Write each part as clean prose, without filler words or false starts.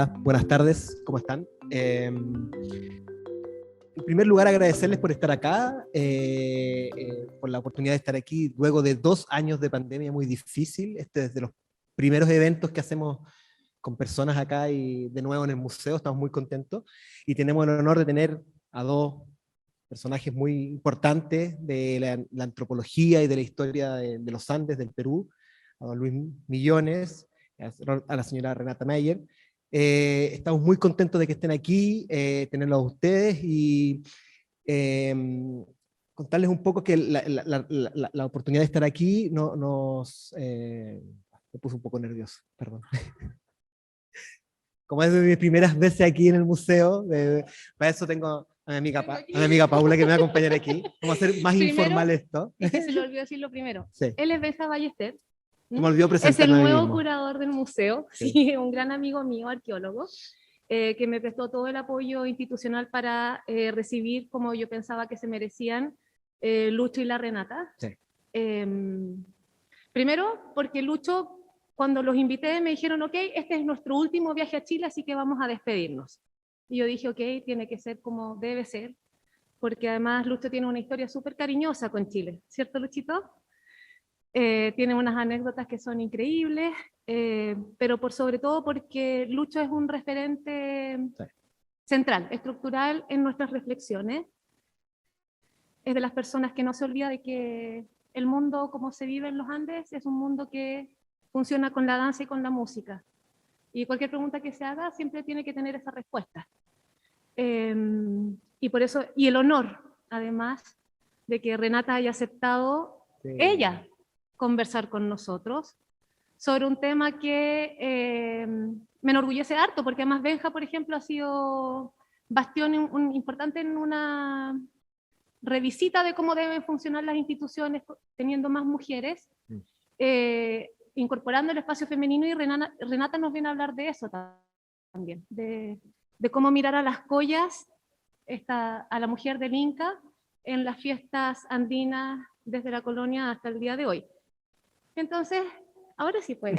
Hola, buenas tardes, ¿cómo están? En primer lugar, agradecerles por estar acá, por la oportunidad de estar aquí luego de 2 años de pandemia muy difícil. Este es de los primeros eventos que hacemos con personas acá y de nuevo en el museo, estamos muy contentos y tenemos el honor de tener a 2 personajes muy importantes de la antropología y de la historia de los Andes del Perú, a don Luis Millones, a la señora Renata Meyer. Estamos muy contentos de que estén aquí, tenerlos a ustedes y eh, contarles un poco que la oportunidad de estar aquí me puso un poco nervioso, perdón. Como es de mis primeras veces aquí en el museo, para eso tengo a mi amiga Paula que me va a acompañar aquí. Vamos a hacer más Primero, informal esto. es que se le olvidó decir lo primero. Sí. Él es Benja Ballester. Se me olvidó Es el presentarme a mí nuevo mismo. curador del museo, Sí. sí, un gran amigo mío, arqueólogo, que me prestó todo el apoyo institucional para recibir como yo pensaba que se merecían Lucho y la Renata. Sí. Primero, porque Lucho, cuando los invité, me dijeron, ok, este es nuestro último viaje a Chile, así que vamos a despedirnos. Y yo dije, ok, tiene que ser como debe ser, porque además Lucho tiene una historia súper cariñosa con Chile, ¿cierto, Luchito? Tiene unas anécdotas que son increíbles, pero por sobre todo porque Lucho es un referente central, estructural en nuestras reflexiones. Es de las personas que no se olvida de que el mundo como se vive en los Andes es un mundo que funciona con la danza y con la música. Y cualquier pregunta que se haga siempre tiene que tener esa respuesta. Y por eso, y el honor, además, de que Renata haya aceptado, ella, conversar con nosotros sobre un tema que me enorgullece harto, porque además Benja, por ejemplo, ha sido bastión importante en una revisita de cómo deben funcionar las instituciones teniendo más mujeres, incorporando el espacio femenino, y Renata nos viene a hablar de eso también, de cómo mirar a las collas, a la mujer del Inca en las fiestas andinas desde la colonia hasta el día de hoy. Entonces, ahora sí puede.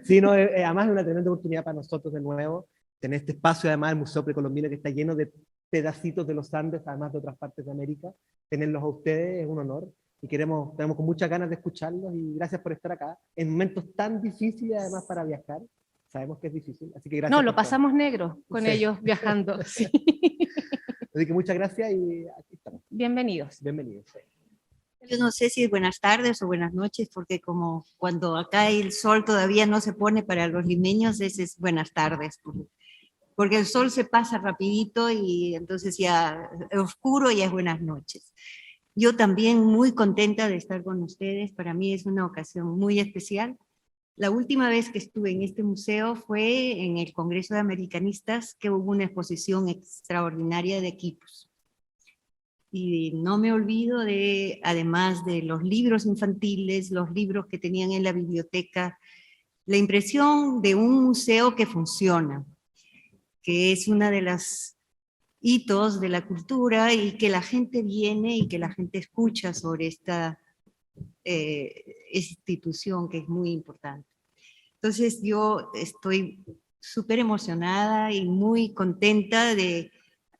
Sí, no, además es una tremenda oportunidad para nosotros de nuevo, tener este espacio, además el Museo Precolombino que está lleno de pedacitos de los Andes, además de otras partes de América. Tenerlos a ustedes es un honor y tenemos con muchas ganas de escucharlos y gracias por estar acá en momentos tan difíciles además para viajar. Sabemos que es difícil, así que gracias. No, lo pasamos negro con ellos viajando. Sí. Así que muchas gracias y aquí estamos. Bienvenidos. Bienvenidos. Yo no sé si es buenas tardes o buenas noches, porque como cuando acá el sol todavía no se pone para los limeños, ese es buenas tardes, porque el sol se pasa rapidito y entonces ya oscuro ya es buenas noches. Yo también muy contenta de estar con ustedes, para mí es una ocasión muy especial. La última vez que estuve en este museo fue en el Congreso de Americanistas, que hubo una exposición extraordinaria de equipos. Y no me olvido de, además de los libros infantiles, los libros que tenían en la biblioteca, la impresión de un museo que funciona, que es una de las hitos de la cultura y que la gente viene y que la gente escucha sobre esta institución que es muy importante. Entonces yo estoy súper emocionada y muy contenta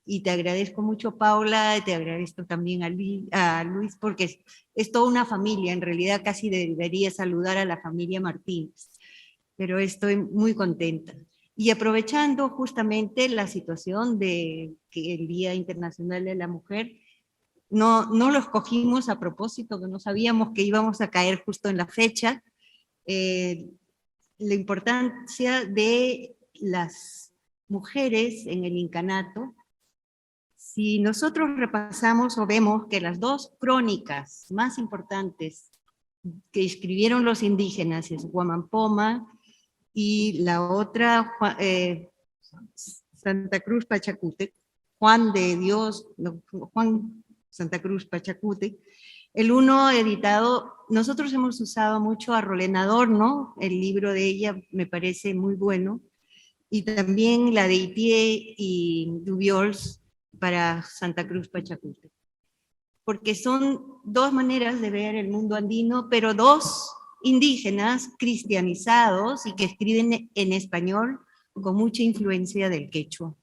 y te agradezco mucho, Paula, te agradezco también a Luis, porque es toda una familia, en realidad casi debería saludar a la familia Martínez, pero estoy muy contenta. Y aprovechando justamente la situación de que el Día Internacional de la Mujer, no lo escogimos a propósito, que no sabíamos que íbamos a caer justo en la fecha, la importancia de las mujeres en el incanato. Si nosotros repasamos o vemos que las 2 crónicas más importantes que escribieron los indígenas es Huamampoma y la otra Santa Cruz Pachacútec, Juan Santa Cruz Pachacútec, el uno editado, nosotros hemos usado mucho a Rolena Adorno, el libro de ella me parece muy bueno, y también la de Itié y Dubiols para Santa Cruz Pachacútec, porque son 2 maneras de ver el mundo andino, pero 2 indígenas cristianizados y que escriben en español con mucha influencia del quechua.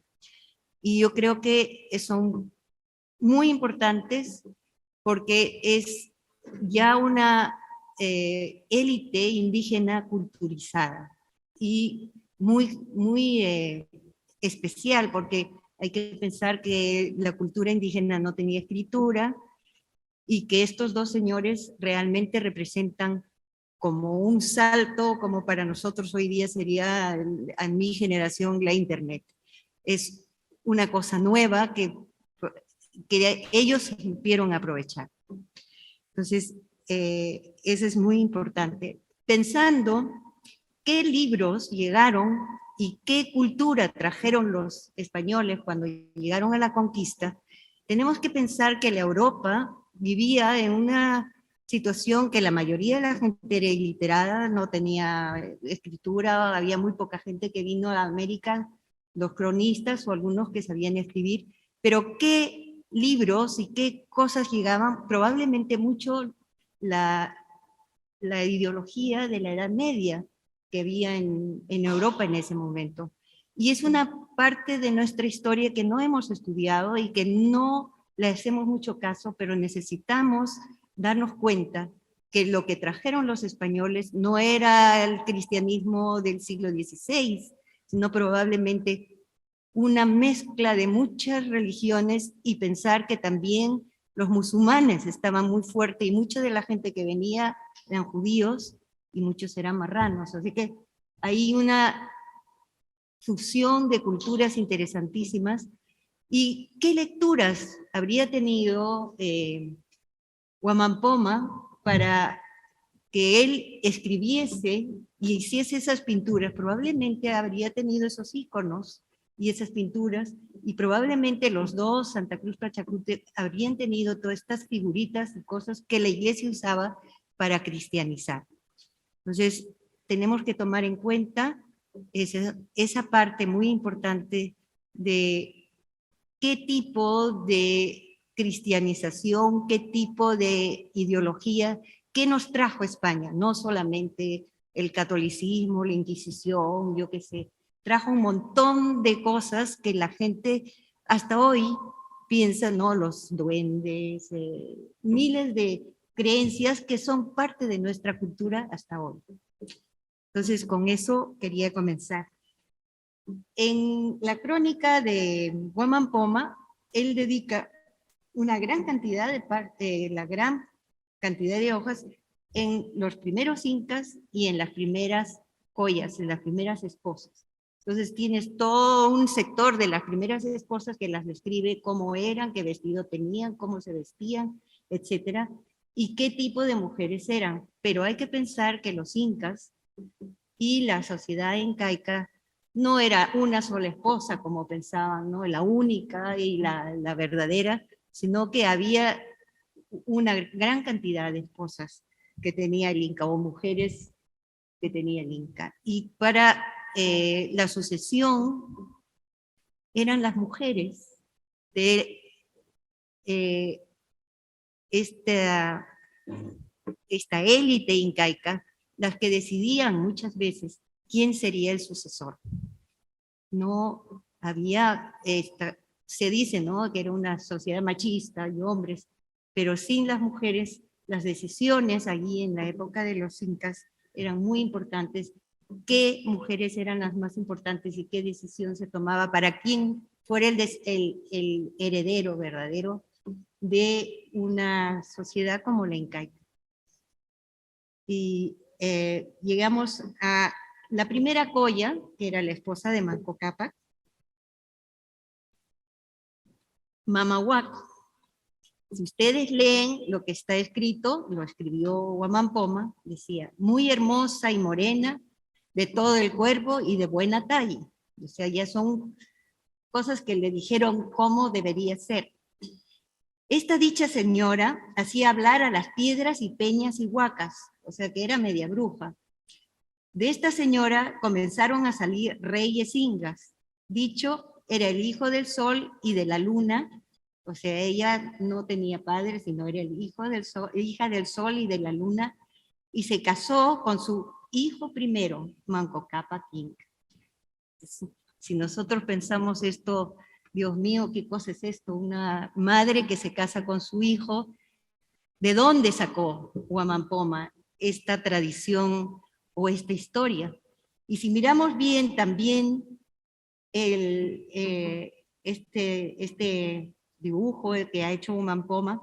Y yo creo que son muy importantes porque es ya una élite indígena culturizada y muy especial, porque hay que pensar que la cultura indígena no tenía escritura y que estos dos señores realmente representan como un salto, como para nosotros hoy día sería, a mi generación, la Internet. Es una cosa nueva que ellos supieron aprovechar. Entonces, eso es muy importante. Pensando qué libros llegaron y qué cultura trajeron los españoles cuando llegaron a la conquista, tenemos que pensar que la Europa vivía en una situación que la mayoría de la gente era iliterada, no tenía escritura, había muy poca gente que vino a América, los cronistas o algunos que sabían escribir, pero qué libros y qué cosas llegaban, probablemente mucho la ideología de la Edad Media que había en Europa en ese momento. Y es una parte de nuestra historia que no hemos estudiado y que no le hacemos mucho caso, pero necesitamos darnos cuenta que lo que trajeron los españoles no era el cristianismo del siglo XVI, sino probablemente una mezcla de muchas religiones, y pensar que también los musulmanes estaban muy fuertes y mucha de la gente que venía eran judíos y muchos eran marranos. Así que hay una fusión de culturas interesantísimas. ¿Y qué lecturas habría tenido Huamampoma para que él escribiese y hiciese esas pinturas? Probablemente habría tenido esos íconos y esas pinturas, y probablemente los dos, Santa Cruz Pachacute, habrían tenido todas estas figuritas y cosas que la iglesia usaba para cristianizar. Entonces, tenemos que tomar en cuenta esa parte muy importante de qué tipo de cristianización, qué tipo de ideología, qué nos trajo España, no solamente el catolicismo, la Inquisición, yo qué sé, trajo un montón de cosas que la gente hasta hoy piensa, ¿no? Los duendes, miles de creencias que son parte de nuestra cultura hasta hoy. Entonces, con eso quería comenzar. En la crónica de Huamampoma, él dedica una gran cantidad de hojas en los primeros incas y en las primeras collas, en las primeras esposas. Entonces tienes todo un sector de las primeras esposas que las describe cómo eran, qué vestido tenían, cómo se vestían, etcétera, y qué tipo de mujeres eran. Pero hay que pensar que los incas y la sociedad incaica no era una sola esposa, como pensaban, ¿no? La única y la verdadera, sino que había una gran cantidad de esposas que tenía el Inca, o mujeres que tenía el Inca. Y para la sucesión eran las mujeres de esta élite incaica las que decidían muchas veces quién sería el sucesor. No había, se dice, ¿no?, que era una sociedad machista y hombres, pero sin las mujeres, las decisiones allí en la época de los incas eran muy importantes. ¿Qué mujeres eran las más importantes y qué decisión se tomaba para quién fuera el heredero verdadero de una sociedad como la incaica? Y llegamos a la primera colla, que era la esposa de Manco Cápac, Mamahuac. Si ustedes leen lo que está escrito, lo escribió Huamampoma, decía, muy hermosa y morena, de todo el cuerpo y de buena talla. O sea, ya son cosas que le dijeron cómo debería ser. Esta dicha señora hacía hablar a las piedras y peñas y huacas, o sea que era media bruja. De esta señora comenzaron a salir reyes incas. Dicho era el hijo del sol y de la luna, o sea, ella no tenía padre, sino era el hijo del sol, hija del sol y de la luna, y se casó con su hijo primero, Manco Cápac Inca. Entonces, si nosotros pensamos esto, Dios mío, ¿qué cosa es esto? Una madre que se casa con su hijo. ¿De dónde sacó Huamampoma esta tradición o esta historia? Y si miramos bien también este dibujo que ha hecho Huamampoma,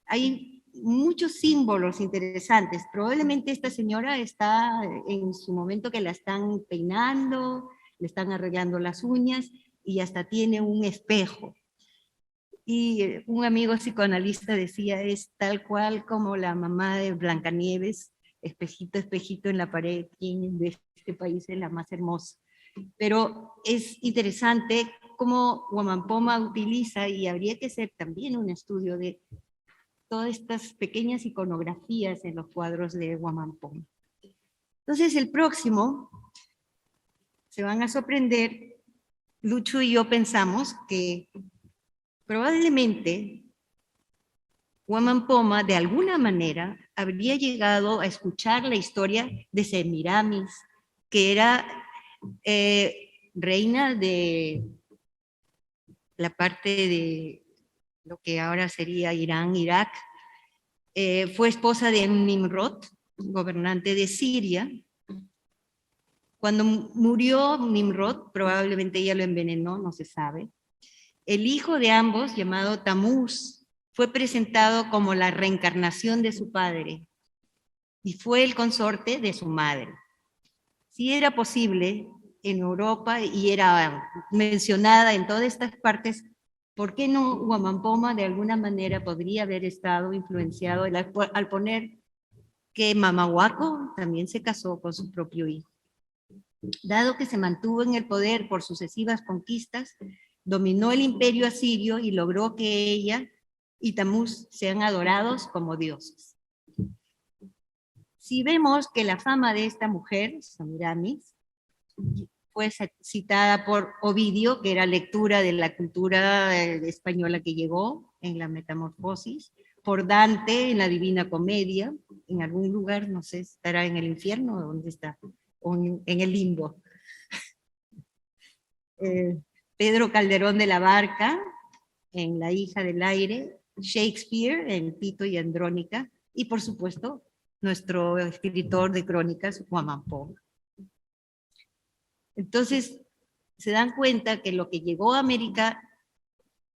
hay muchos símbolos interesantes. Probablemente esta señora está en su momento que la están peinando, le están arreglando las uñas y hasta tiene un espejo. Y un amigo psicoanalista decía, es tal cual como la mamá de Blancanieves, espejito, espejito en la pared, ¿quién de este país es la más hermosa? Pero es interesante cómo Huamampoma utiliza, y habría que hacer también un estudio de todas estas pequeñas iconografías en los cuadros de Huamampoma. Entonces el próximo, se van a sorprender, Lucho y yo pensamos que probablemente Huamampoma de alguna manera habría llegado a escuchar la historia de Semiramis, que era reina de la parte de lo que ahora sería Irán, Irak. Fue esposa de Nimrod, gobernante de Siria. Cuando murió Nimrod, probablemente ella lo envenenó, no se sabe. El hijo de ambos, llamado Tamuz, fue presentado como la reencarnación de su padre y fue el consorte de su madre. Si era posible en Europa y era mencionada en todas estas partes, ¿por qué no Huamampoma de alguna manera podría haber estado influenciado al poner que Mamahuaco también se casó con su propio hijo? Dado que se mantuvo en el poder por sucesivas conquistas, dominó el imperio asirio y logró que ella y Tamuz sean adorados como dioses. Si vemos que la fama de esta mujer, Semiramis, fue citada por Ovidio, que era lectura de la cultura española que llegó en la Metamorfosis, por Dante en la Divina Comedia, en algún lugar, no sé, estará en el infierno o dónde está, o en el limbo. Pedro Calderón de la Barca, en La hija del aire, Shakespeare, en Tito y Andrónica, y por supuesto, nuestro escritor de crónicas, Huamampoma. Entonces, se dan cuenta que lo que llegó a América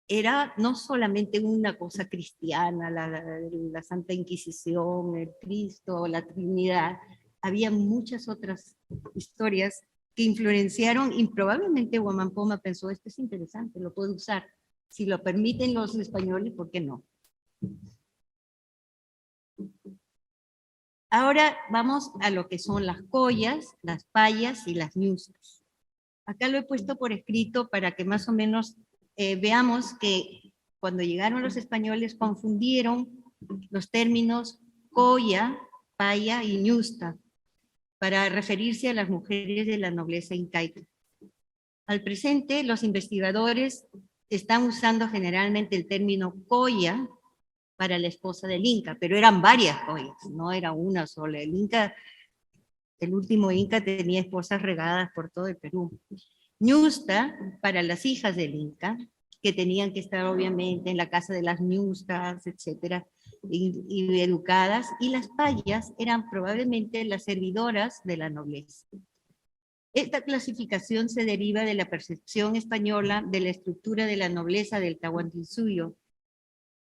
era no solamente una cosa cristiana, la Santa Inquisición, el Cristo, la Trinidad, había muchas otras historias que influenciaron y probablemente Huamampoma pensó, esto es interesante, lo puedo usar. Si lo permiten los españoles, ¿por qué no? Ahora vamos a lo que son las collas, las payas y las ñustas. Acá lo he puesto por escrito para que más o menos veamos que cuando llegaron los españoles confundieron los términos colla, paya y ñusta para referirse a las mujeres de la nobleza incaica. Al presente, los investigadores están usando generalmente el término colla para la esposa del Inca, pero eran varias collas, no era una sola. El último Inca tenía esposas regadas por todo el Perú. Ñusta para las hijas del Inca, que tenían que estar obviamente en la casa de las ñustas, etcétera, y educadas, y las payas eran probablemente las servidoras de la nobleza. Esta clasificación se deriva de la percepción española de la estructura de la nobleza del Tahuantinsuyo,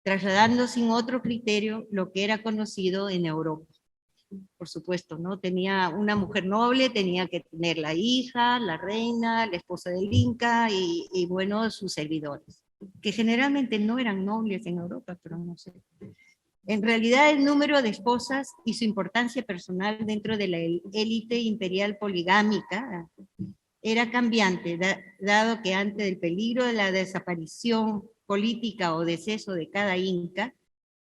trasladando sin otro criterio lo que era conocido en Europa. Por supuesto, ¿no? Tenía una mujer noble, tenía que tener la hija, la reina, la esposa del Inca y bueno, sus servidores, que generalmente no eran nobles en Europa, pero no sé. En realidad, el número de esposas y su importancia personal dentro de la élite imperial poligámica era cambiante, dado que ante el peligro de la desaparición política o deceso de cada inca,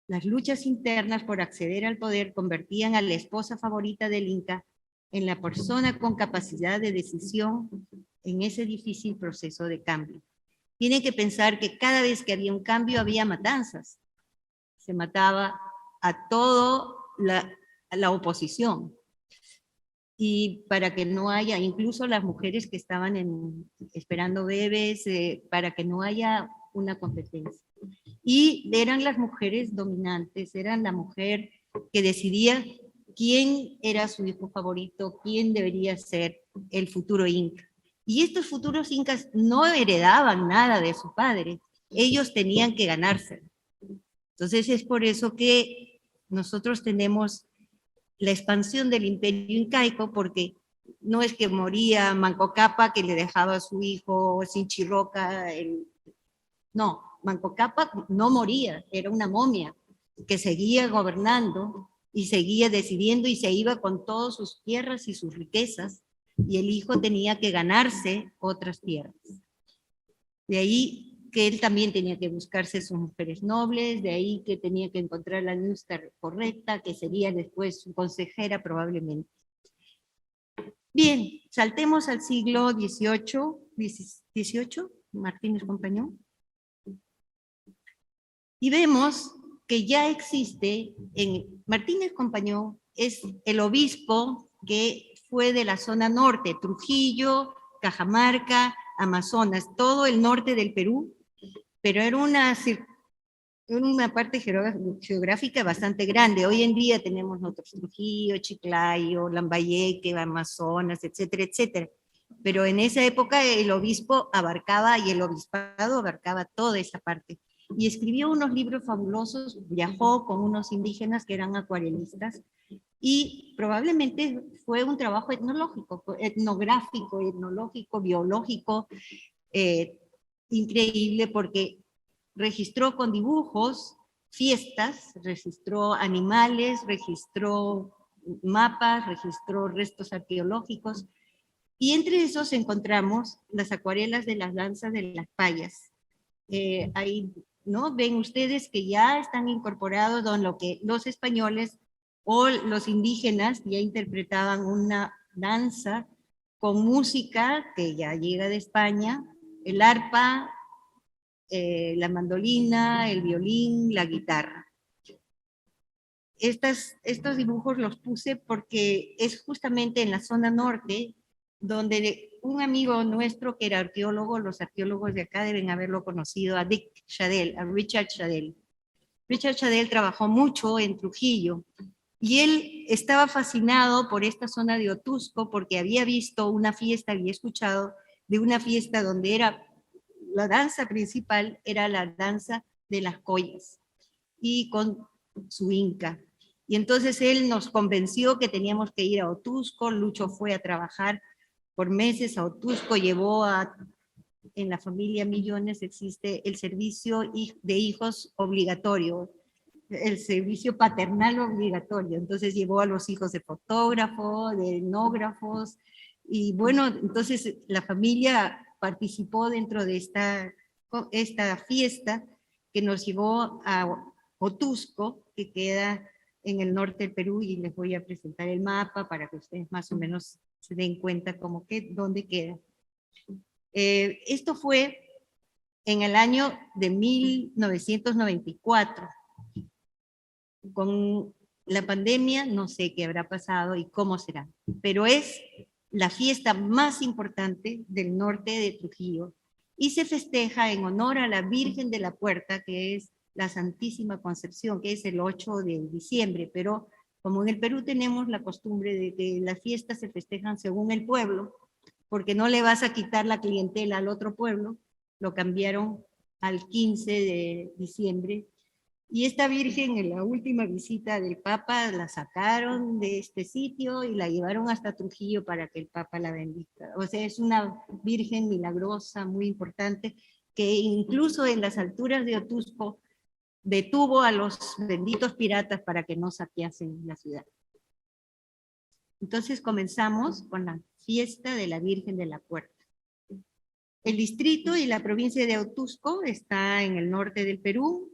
las luchas internas por acceder al poder convertían a la esposa favorita del Inca en la persona con capacidad de decisión en ese difícil proceso de cambio. Tienen que pensar que cada vez que había un cambio había matanzas. Se mataba a toda la oposición. y para que no haya, incluso las mujeres que estaban esperando bebés, para que no haya una competencia. Y eran las mujeres dominantes, eran la mujer que decidía quién era su hijo favorito, quién debería ser el futuro inca. Y estos futuros incas no heredaban nada de su padre, ellos tenían que ganárselo. Entonces es por eso que nosotros tenemos la expansión del imperio incaico, porque no es que moría Manco Cápac que le dejaba a su hijo Sinchi Roca, no, Manco Cápac no moría, era una momia que seguía gobernando y seguía decidiendo y se iba con todas sus tierras y sus riquezas, y el hijo tenía que ganarse otras tierras. De ahí que él también tenía que buscarse sus mujeres nobles, de ahí que tenía que encontrar la nuestra correcta, que sería después su consejera probablemente. Bien, saltemos al siglo XVIII, Martínez Compañón, y vemos que ya existe, Martínez Compañón es el obispo que fue de la zona norte, Trujillo, Cajamarca, Amazonas, todo el norte del Perú, pero era una parte geográfica bastante grande. Hoy en día tenemos otros Trujillo, Chiclayo, Lambayeque, Amazonas, etcétera, etcétera. Pero en esa época el obispo abarcaba y el obispado abarcaba toda esa parte. Y escribió unos libros fabulosos, viajó con unos indígenas que eran acuarelistas, y probablemente fue un trabajo etnológico, etnográfico, etnológico, biológico, increíble, porque registró con dibujos fiestas, registró animales, registró mapas, registró restos arqueológicos, y entre esos encontramos las acuarelas de las danzas de las payas. Ahí, ¿no? Ven ustedes que ya están incorporados en lo que los españoles o los indígenas ya interpretaban una danza con música que ya llega de España, el arpa, la mandolina, el violín, la guitarra. Estos dibujos los puse porque es justamente en la zona norte donde un amigo nuestro que era arqueólogo, los arqueólogos de acá deben haberlo conocido, a Dick Shadell, a Richard Shadell. Richard Shadell trabajó mucho en Trujillo y él estaba fascinado por esta zona de Otusco porque había visto una fiesta, había escuchado de una fiesta donde era la danza principal, era la danza de las collas y con su inca. Y entonces él nos convenció que teníamos que ir a Otusco. Lucho fue a trabajar por meses a Otusco, en la familia Millones existe el servicio de hijos obligatorio, el servicio paternal obligatorio. Entonces llevó a los hijos de fotógrafos, de etnógrafos, y bueno, entonces la familia participó dentro de esta fiesta que nos llevó a Otusco, que queda en el norte del Perú, y les voy a presentar el mapa para que ustedes más o menos se den cuenta dónde queda. Esto fue en el año de 1994. Con la pandemia no sé qué habrá pasado y cómo será, pero es la fiesta más importante del norte de Trujillo y se festeja en honor a la Virgen de la Puerta, que es la Santísima Concepción, que es el 8 de diciembre, pero como en el Perú tenemos la costumbre de que las fiestas se festejan según el pueblo, porque no le vas a quitar la clientela al otro pueblo, lo cambiaron al 15 de diciembre. Y esta virgen, en la última visita del Papa, la sacaron de este sitio y la llevaron hasta Trujillo para que el Papa la bendiga. O sea, es una virgen milagrosa, muy importante, que incluso en las alturas de Otusco detuvo a los benditos piratas para que no saqueasen la ciudad. Entonces comenzamos con la fiesta de la Virgen de la Puerta. El distrito y la provincia de Otusco está en el norte del Perú,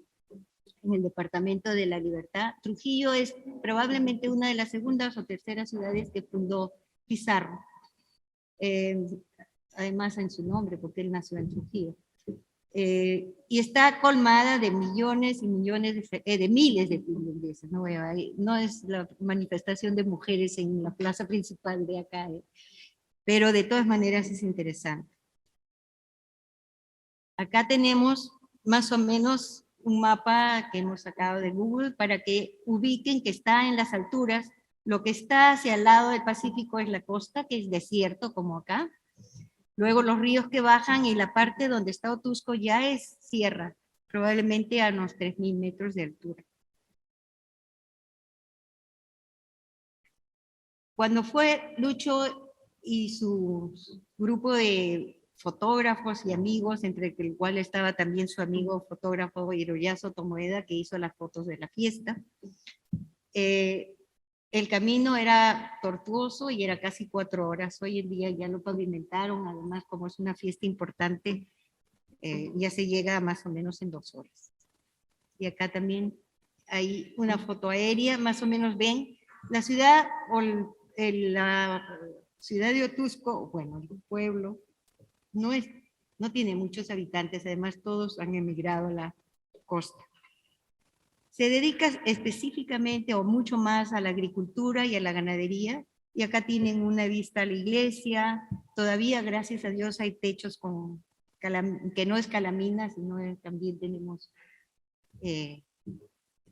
en el departamento de La Libertad. Trujillo es probablemente una de las segundas o terceras ciudades que fundó Pizarro, además en su nombre, porque él nació en Trujillo. y está colmada de millones y millones de miles de feligreses. No es la manifestación de mujeres en la plaza principal de acá, pero de todas maneras es interesante. Acá tenemos más o menos un mapa que hemos sacado de Google para que ubiquen que está en las alturas. Lo que está hacia el lado del Pacífico es la costa, que es desierto como acá. Luego los ríos que bajan y la parte donde está Otusco ya es sierra, probablemente a unos 3.000 metros de altura. Cuando fue Lucho y su grupo de fotógrafos y amigos, entre el cual estaba también su amigo fotógrafo Hiroyasu Tomoeda, que hizo las fotos de la fiesta, el camino era tortuoso y era casi 4 horas. Hoy en día ya lo pavimentaron, además como es una fiesta importante, ya se llega más o menos en 2 horas. Y acá también hay una foto aérea, más o menos ven la ciudad o la ciudad de Otusco, bueno, el pueblo, no tiene muchos habitantes, además todos han emigrado a la costa. Se dedica específicamente o mucho más a la agricultura y a la ganadería, y acá tienen una vista a la iglesia. Todavía, gracias a Dios, hay techos que no es calamina, sino también tenemos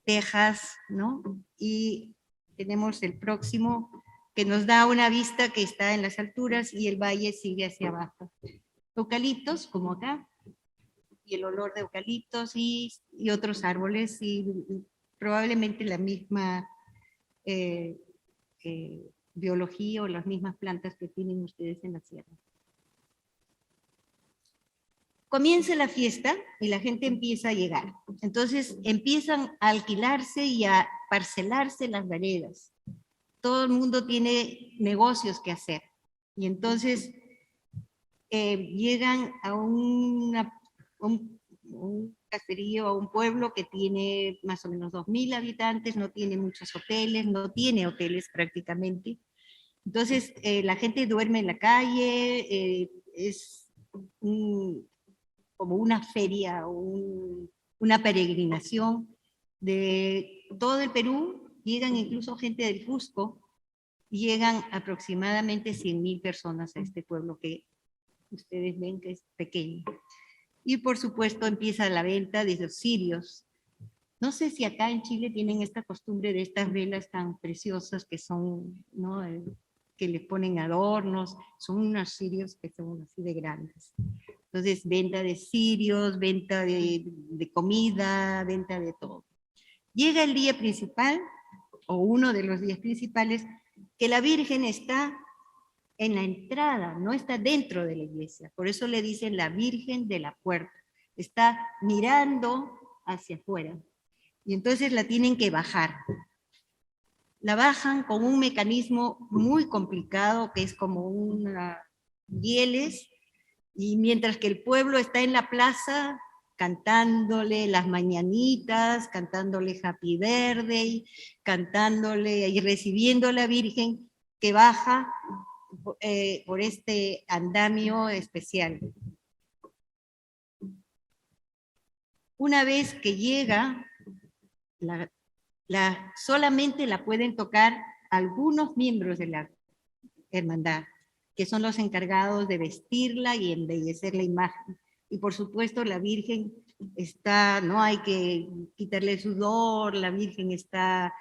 tejas, ¿no? Y tenemos el próximo que nos da una vista que está en las alturas y el valle sigue hacia abajo. Eucaliptos, como acá, y el olor de eucaliptos y otros árboles, y probablemente la misma biología o las mismas plantas que tienen ustedes en la sierra. Comienza la fiesta y la gente empieza a llegar. Entonces empiezan a alquilarse y a parcelarse las veredas. Todo el mundo tiene negocios que hacer. Y entonces llegan a un caserío, a un pueblo que tiene más o menos 2.000 habitantes, no tiene muchos hoteles, no tiene hoteles prácticamente. Entonces la gente duerme en la calle, es como una feria, una peregrinación de todo el Perú. Llegan incluso gente del Cusco, llegan aproximadamente 100.000 personas a este pueblo que ustedes ven que es pequeño. Y por supuesto empieza la venta de los cirios. No sé si acá en Chile tienen esta costumbre de estas velas tan preciosas que son, ¿no? Que le ponen adornos, son unos cirios que son así de grandes. Entonces, venta de cirios, venta de comida, venta de todo. Llega el día principal, o uno de los días principales, que la Virgen está en la entrada, no está dentro de la iglesia. Por eso le dicen la Virgen de la Puerta. Está mirando hacia afuera. Y entonces la tienen que bajar. La bajan con un mecanismo muy complicado, que es como una hieles, y mientras que el pueblo está en la plaza cantándole las mañanitas, cantándole Happy Birthday, cantándole y recibiendo a la Virgen que baja por este andamio especial. Una vez que llega, solamente la pueden tocar algunos miembros de la hermandad, que son los encargados de vestirla y embellecer la imagen. Y por supuesto la Virgen está, no hay que quitarle sudor, la Virgen está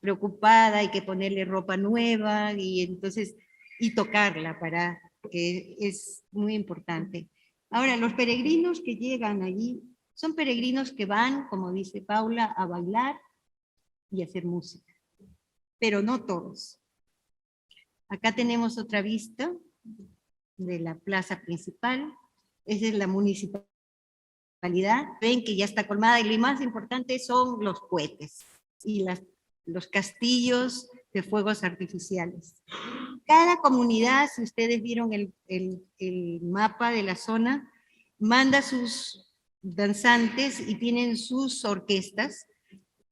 preocupada, hay que ponerle ropa nueva y entonces, y tocarla, para que es muy importante. Ahora, los peregrinos que llegan allí son peregrinos que van, como dice Paula, a bailar y a hacer música, pero no todos. Acá tenemos otra vista de la plaza principal. Esa es la municipalidad. Ven que ya está colmada y lo más importante son los cohetes y los castillos de fuegos artificiales. Cada comunidad, si ustedes vieron el mapa de la zona, manda sus danzantes y tienen sus orquestas.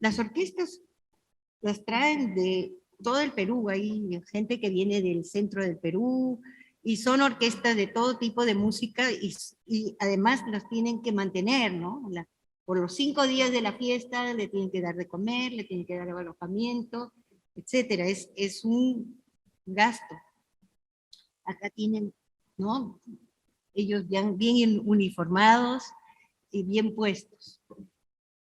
Las orquestas las traen de todo el Perú, hay gente que viene del centro del Perú, y son orquestas de todo tipo de música y además las tienen que mantener, ¿no? Por los 5 días de la fiesta le tienen que dar de comer, le tienen que dar alojamiento, etcétera. Es un gasto. Acá tienen, ¿no? Ellos bien uniformados y bien puestos.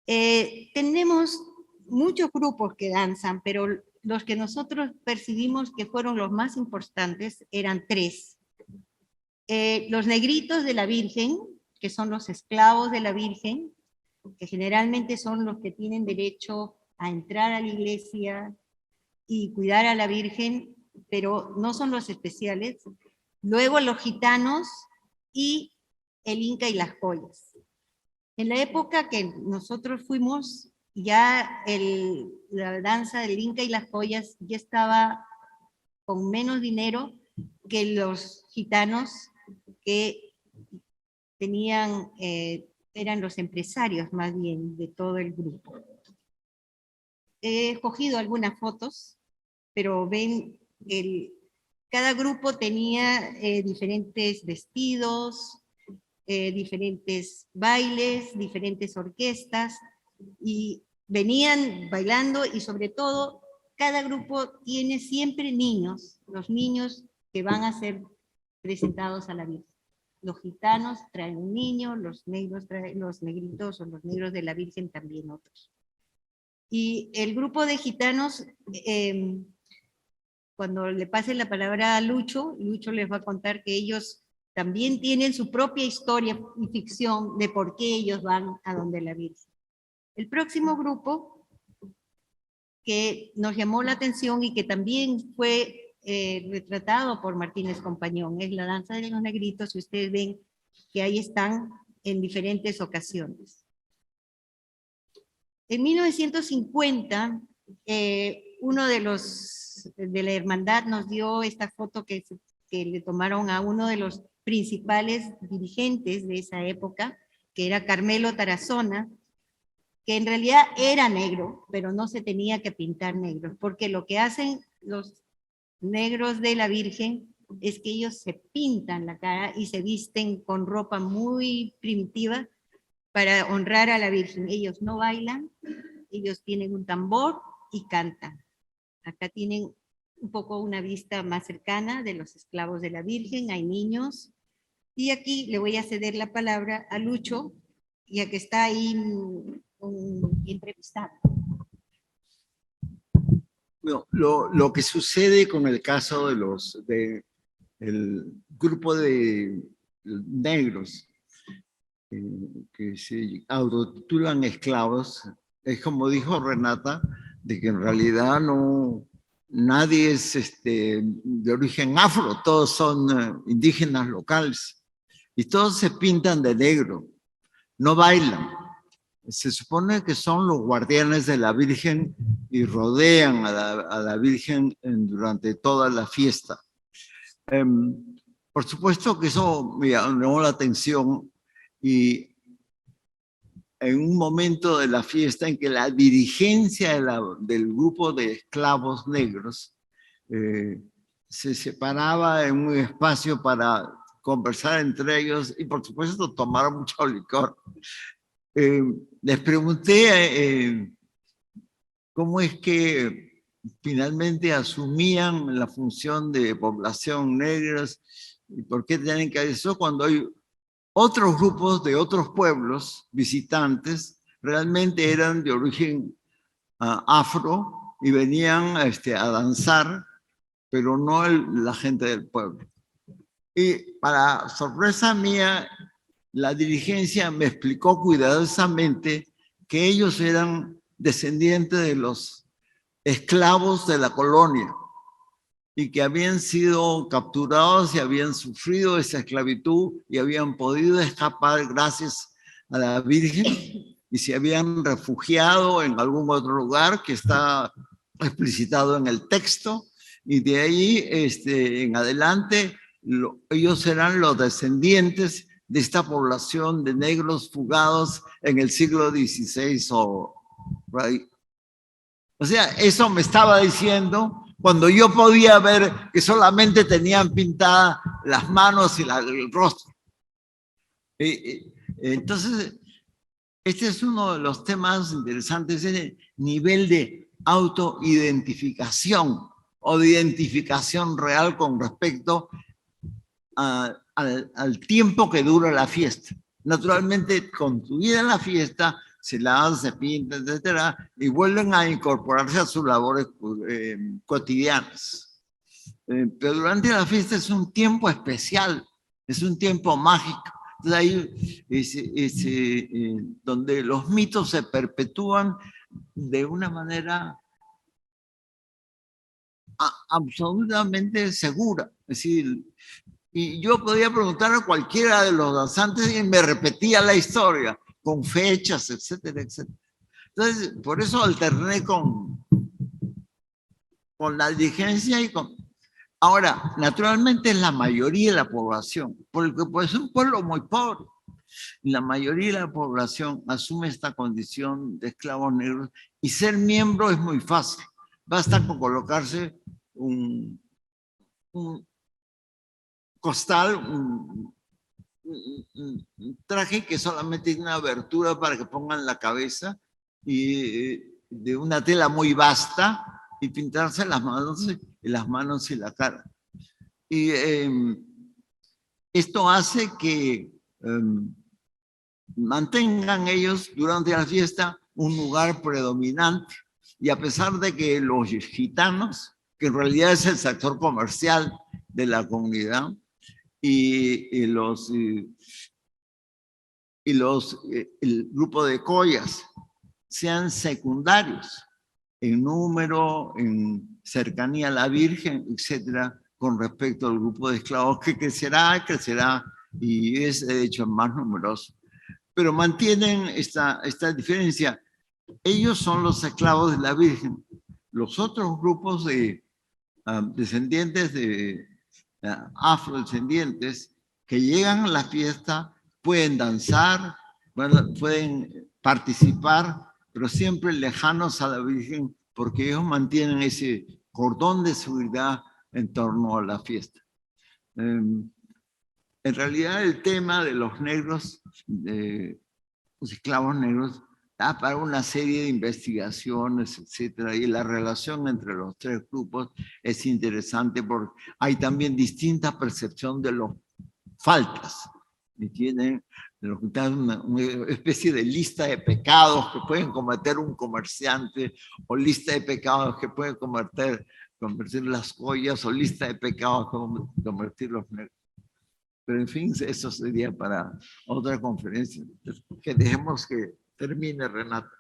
Tenemos muchos grupos que danzan, pero los que nosotros percibimos que fueron los más importantes eran 3. Los negritos de la Virgen, que son los esclavos de la Virgen, que generalmente son los que tienen derecho a entrar a la iglesia y cuidar a la Virgen, pero no son los especiales. Luego los gitanos y el Inca y las joyas. En la época que nosotros fuimos, ya la danza del Inca y las joyas ya estaba con menos dinero que los gitanos que tenían, eran los empresarios más bien de todo el grupo. He escogido algunas fotos, pero ven, cada grupo tenía diferentes vestidos, diferentes bailes, diferentes orquestas, y venían bailando, y sobre todo, cada grupo tiene siempre niños, los niños que van a ser presentados a la Virgen. Los gitanos traen un niño, los negros traen, los negritos o los negros de la Virgen también otros. Y el grupo de gitanos, cuando le pase la palabra a Lucho, Lucho les va a contar que ellos también tienen su propia historia y ficción de por qué ellos van a donde la Virgen. El próximo grupo que nos llamó la atención y que también fue retratado por Martínez Compañón es la danza de los negritos, y ustedes ven que ahí están en diferentes ocasiones. En 1950, uno de la hermandad nos dio esta foto que le tomaron a uno de los principales dirigentes de esa época, que era Carmelo Tarazona, que en realidad era negro, pero no se tenía que pintar negro, porque lo que hacen los negros de la Virgen es que ellos se pintan la cara y se visten con ropa muy primitiva para honrar a la Virgen. Ellos no bailan, ellos tienen un tambor y cantan. Acá tienen un poco una vista más cercana de los esclavos de la Virgen, hay niños. Y aquí le voy a ceder la palabra a Lucho, ya que está ahí entrevistado. Bueno, lo que sucede con el caso de el grupo de negros que se autotitulan esclavos, es como dijo Renata, de que en realidad nadie es de origen afro, todos son indígenas locales y todos se pintan de negro, no bailan. Se supone que son los guardianes de la Virgen y rodean a la Virgen durante toda la fiesta. Por supuesto que eso me llamó la atención, y en un momento de la fiesta en que la dirigencia del grupo de esclavos negros se separaba en un espacio para conversar entre ellos y por supuesto tomar mucho licor. Les pregunté cómo es que finalmente asumían la función de población negras y por qué tienen que hacer eso cuando hay otros grupos de otros pueblos visitantes, realmente eran de origen afro y venían a danzar, pero no la gente del pueblo. Y para sorpresa mía, la dirigencia me explicó cuidadosamente que ellos eran descendientes de los esclavos de la colonia y que habían sido capturados y habían sufrido esa esclavitud y habían podido escapar gracias a la Virgen y se habían refugiado en algún otro lugar que está explicitado en el texto, y de ahí en adelante ellos eran los descendientes de esta población de negros fugados en el siglo XVI o sea, eso me estaba diciendo cuando yo podía ver que solamente tenían pintadas las manos y el rostro. Entonces, este es uno de los temas interesantes, el nivel de autoidentificación o de identificación real con respecto al tiempo que dura la fiesta. Naturalmente, concluida la fiesta, se lavan, se pintan, etcétera, y vuelven a incorporarse a sus labores cotidianas. Pero durante la fiesta es un tiempo especial, es un tiempo mágico. Entonces ahí donde los mitos se perpetúan de una manera absolutamente segura. Es decir, y yo podía preguntar a cualquiera de los danzantes y me repetía la historia, con fechas, etcétera, etcétera. Entonces, por eso alterné con la diligencia y con... Ahora, naturalmente es la mayoría de la población, porque pues es un pueblo muy pobre. La mayoría de la población asume esta condición de esclavos negros y ser miembro es muy fácil. Basta con colocarse un costal, un traje que solamente tiene una abertura para que pongan la cabeza y de una tela muy vasta y pintarse las manos y la cara. Y esto hace que mantengan ellos durante la fiesta un lugar predominante. Y a pesar de que los gitanos, que en realidad es el sector comercial de la comunidad, el grupo de collas sean secundarios en número, en cercanía a la Virgen, etcétera, con respecto al grupo de esclavos que crecerá y es de hecho más numeroso. Pero mantienen esta diferencia. Ellos son los esclavos de la Virgen. Los otros grupos de descendientes de afrodescendientes que llegan a la fiesta pueden danzar, pueden participar, pero siempre lejanos a la Virgen porque ellos mantienen ese cordón de seguridad en torno a la fiesta. En realidad el tema de los negros, de los esclavos negros, da para una serie de investigaciones, etcétera, y la relación entre los tres grupos es interesante porque hay también distinta percepción de las faltas. Y tienen una especie de lista de pecados que pueden cometer un comerciante, o lista de pecados que pueden convertir las joyas, o lista de pecados que convertir los negros. Pero en fin, eso sería para otra conferencia. Que dejemos que termine, Renata.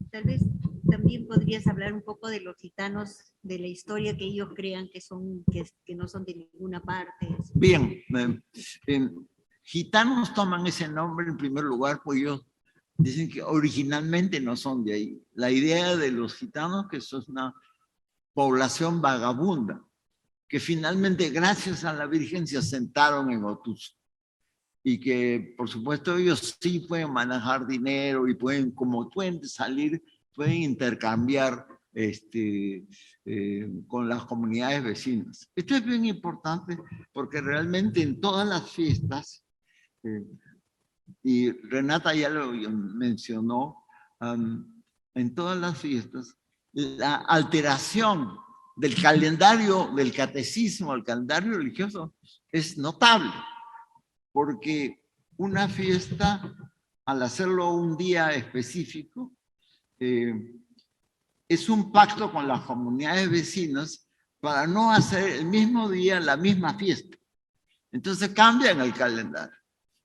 Tal vez también podrías hablar un poco de los gitanos, de la historia que ellos crean que no son de ninguna parte. Bien, gitanos toman ese nombre en primer lugar, pues ellos dicen que originalmente no son de ahí. La idea de los gitanos que eso es una población vagabunda, que finalmente gracias a la Virgen se asentaron en Otusco. Y que, por supuesto, ellos sí pueden manejar dinero y pueden, como pueden salir, pueden intercambiar con las comunidades vecinas. Esto es bien importante porque realmente en todas las fiestas, y Renata ya lo mencionó, en todas las fiestas, la alteración del calendario, del catecismo, el calendario religioso, es notable. Porque una fiesta, al hacerlo un día específico, es un pacto con las comunidades vecinas para no hacer el mismo día la misma fiesta. Entonces cambian el calendario.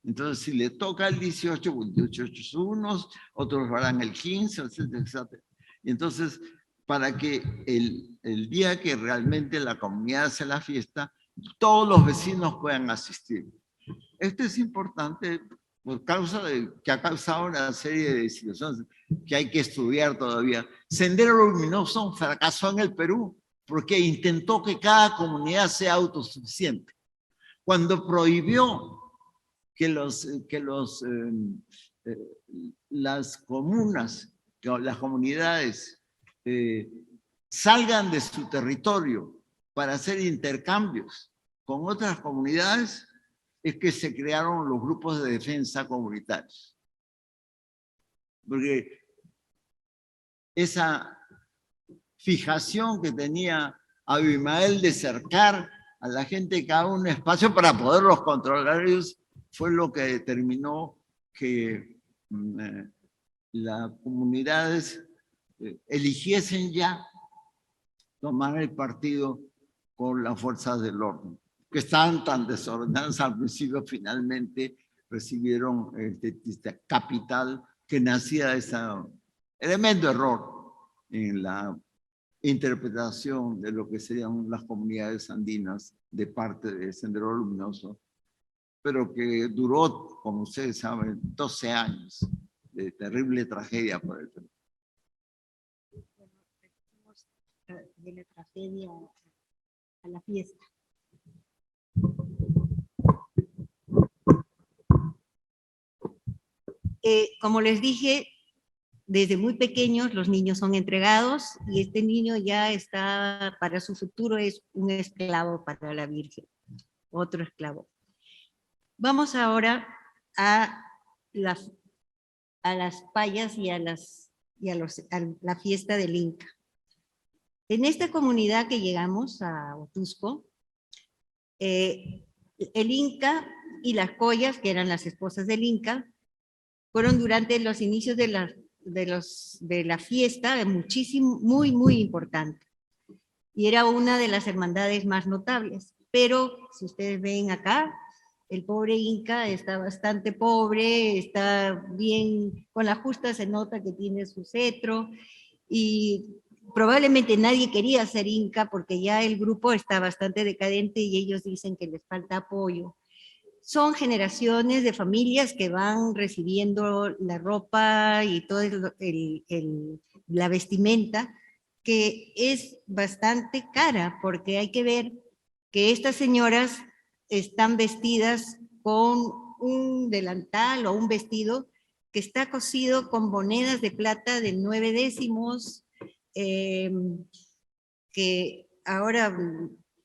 Entonces, si le toca el 18, pues 18 unos, otros harán el 15, etcétera, etcétera. Y entonces, para que el día que realmente la comunidad hace la fiesta, todos los vecinos puedan asistir. Esto es importante por causa de que ha causado una serie de situaciones que hay que estudiar todavía. Sendero Luminoso fracasó en el Perú porque intentó que cada comunidad sea autosuficiente. Cuando prohibió que las comunas, las comunidades salgan de su territorio para hacer intercambios con otras comunidades, es que se crearon los grupos de defensa comunitarios. Porque esa fijación que tenía Abimael de cercar a la gente cada un espacio para poderlos controlar ellos, fue lo que determinó que las comunidades eligiesen ya tomar el partido con las fuerzas del orden, que estaban tan desordenadas al principio, finalmente recibieron esta capital que nacía de ese elemento error en la interpretación de lo que serían las comunidades andinas de parte de Sendero Luminoso, pero que duró, como ustedes saben, 12 años de terrible tragedia por el Perú. De la tragedia a la fiesta. Como les dije, desde muy pequeños los niños son entregados y este niño ya está, para su futuro es un esclavo para la Virgen, otro esclavo. Vamos ahora a las payas y a la fiesta del Inca. En esta comunidad que llegamos a Otusco, el Inca y las Collas, que eran las esposas del Inca, fueron durante los inicios de la fiesta muy importante. Y era una de las hermandades más notables. Pero, si ustedes ven acá, el pobre Inca está bastante pobre, está bien, con la justa se nota que tiene su cetro, y probablemente nadie quería ser Inca porque ya el grupo está bastante decadente y ellos dicen que les falta apoyo. Son generaciones de familias que van recibiendo la ropa y toda la vestimenta, que es bastante cara, porque hay que ver que estas señoras están vestidas con un delantal o un vestido que está cosido con monedas de plata de 9 décimos, que ahora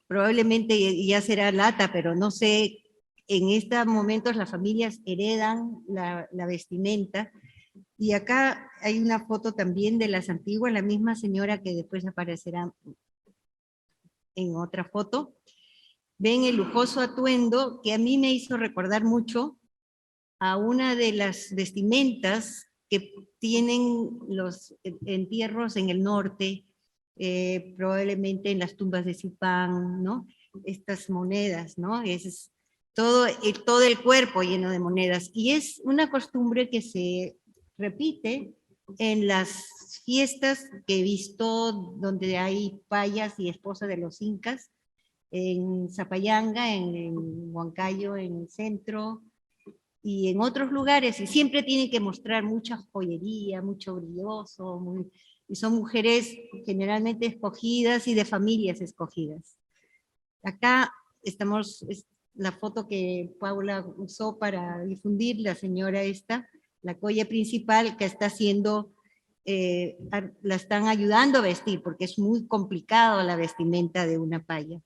probablemente ya será lata, pero no sé, en estos momentos las familias heredan la vestimenta. Y acá hay una foto también de las antiguas, la misma señora que después aparecerá en otra foto. Ven el lujoso atuendo que a mí me hizo recordar mucho a una de las vestimentas que tienen los entierros en el norte, probablemente en las tumbas de Zipán, ¿no? Estas monedas, ¿no? Es todo el cuerpo lleno de monedas. Y es una costumbre que se repite en las fiestas que he visto donde hay payas y esposas de los incas, en Zapayanga, en Huancayo, en el centro, y en otros lugares, y siempre tienen que mostrar mucha joyería, mucho brilloso, y son mujeres generalmente escogidas y de familias escogidas. Acá estamos, es la foto que Paula usó para difundir, la señora esta, la colla principal que está haciendo, la están ayudando a vestir, porque es muy complicado la vestimenta de una paya.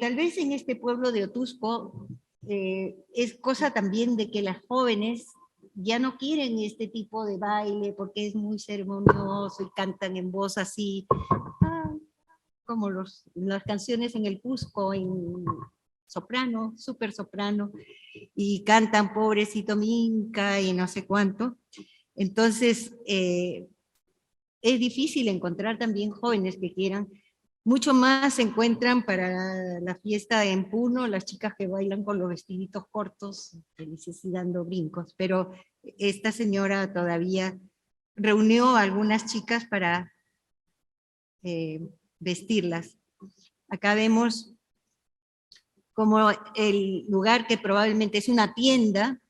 Tal vez en este pueblo de Otusco, es cosa también de que las jóvenes ya no quieren este tipo de baile porque es muy ceremonioso y cantan en voz así, como las canciones en el Cusco, en soprano, súper soprano, y cantan pobrecito Minca y no sé cuánto. Entonces, es difícil encontrar también jóvenes que quieran. Mucho más se encuentran para la fiesta en Puno, las chicas que bailan con los vestiditos cortos, felices y dando brincos, pero esta señora todavía reunió a algunas chicas para vestirlas. Acá vemos como el lugar que probablemente es una tienda,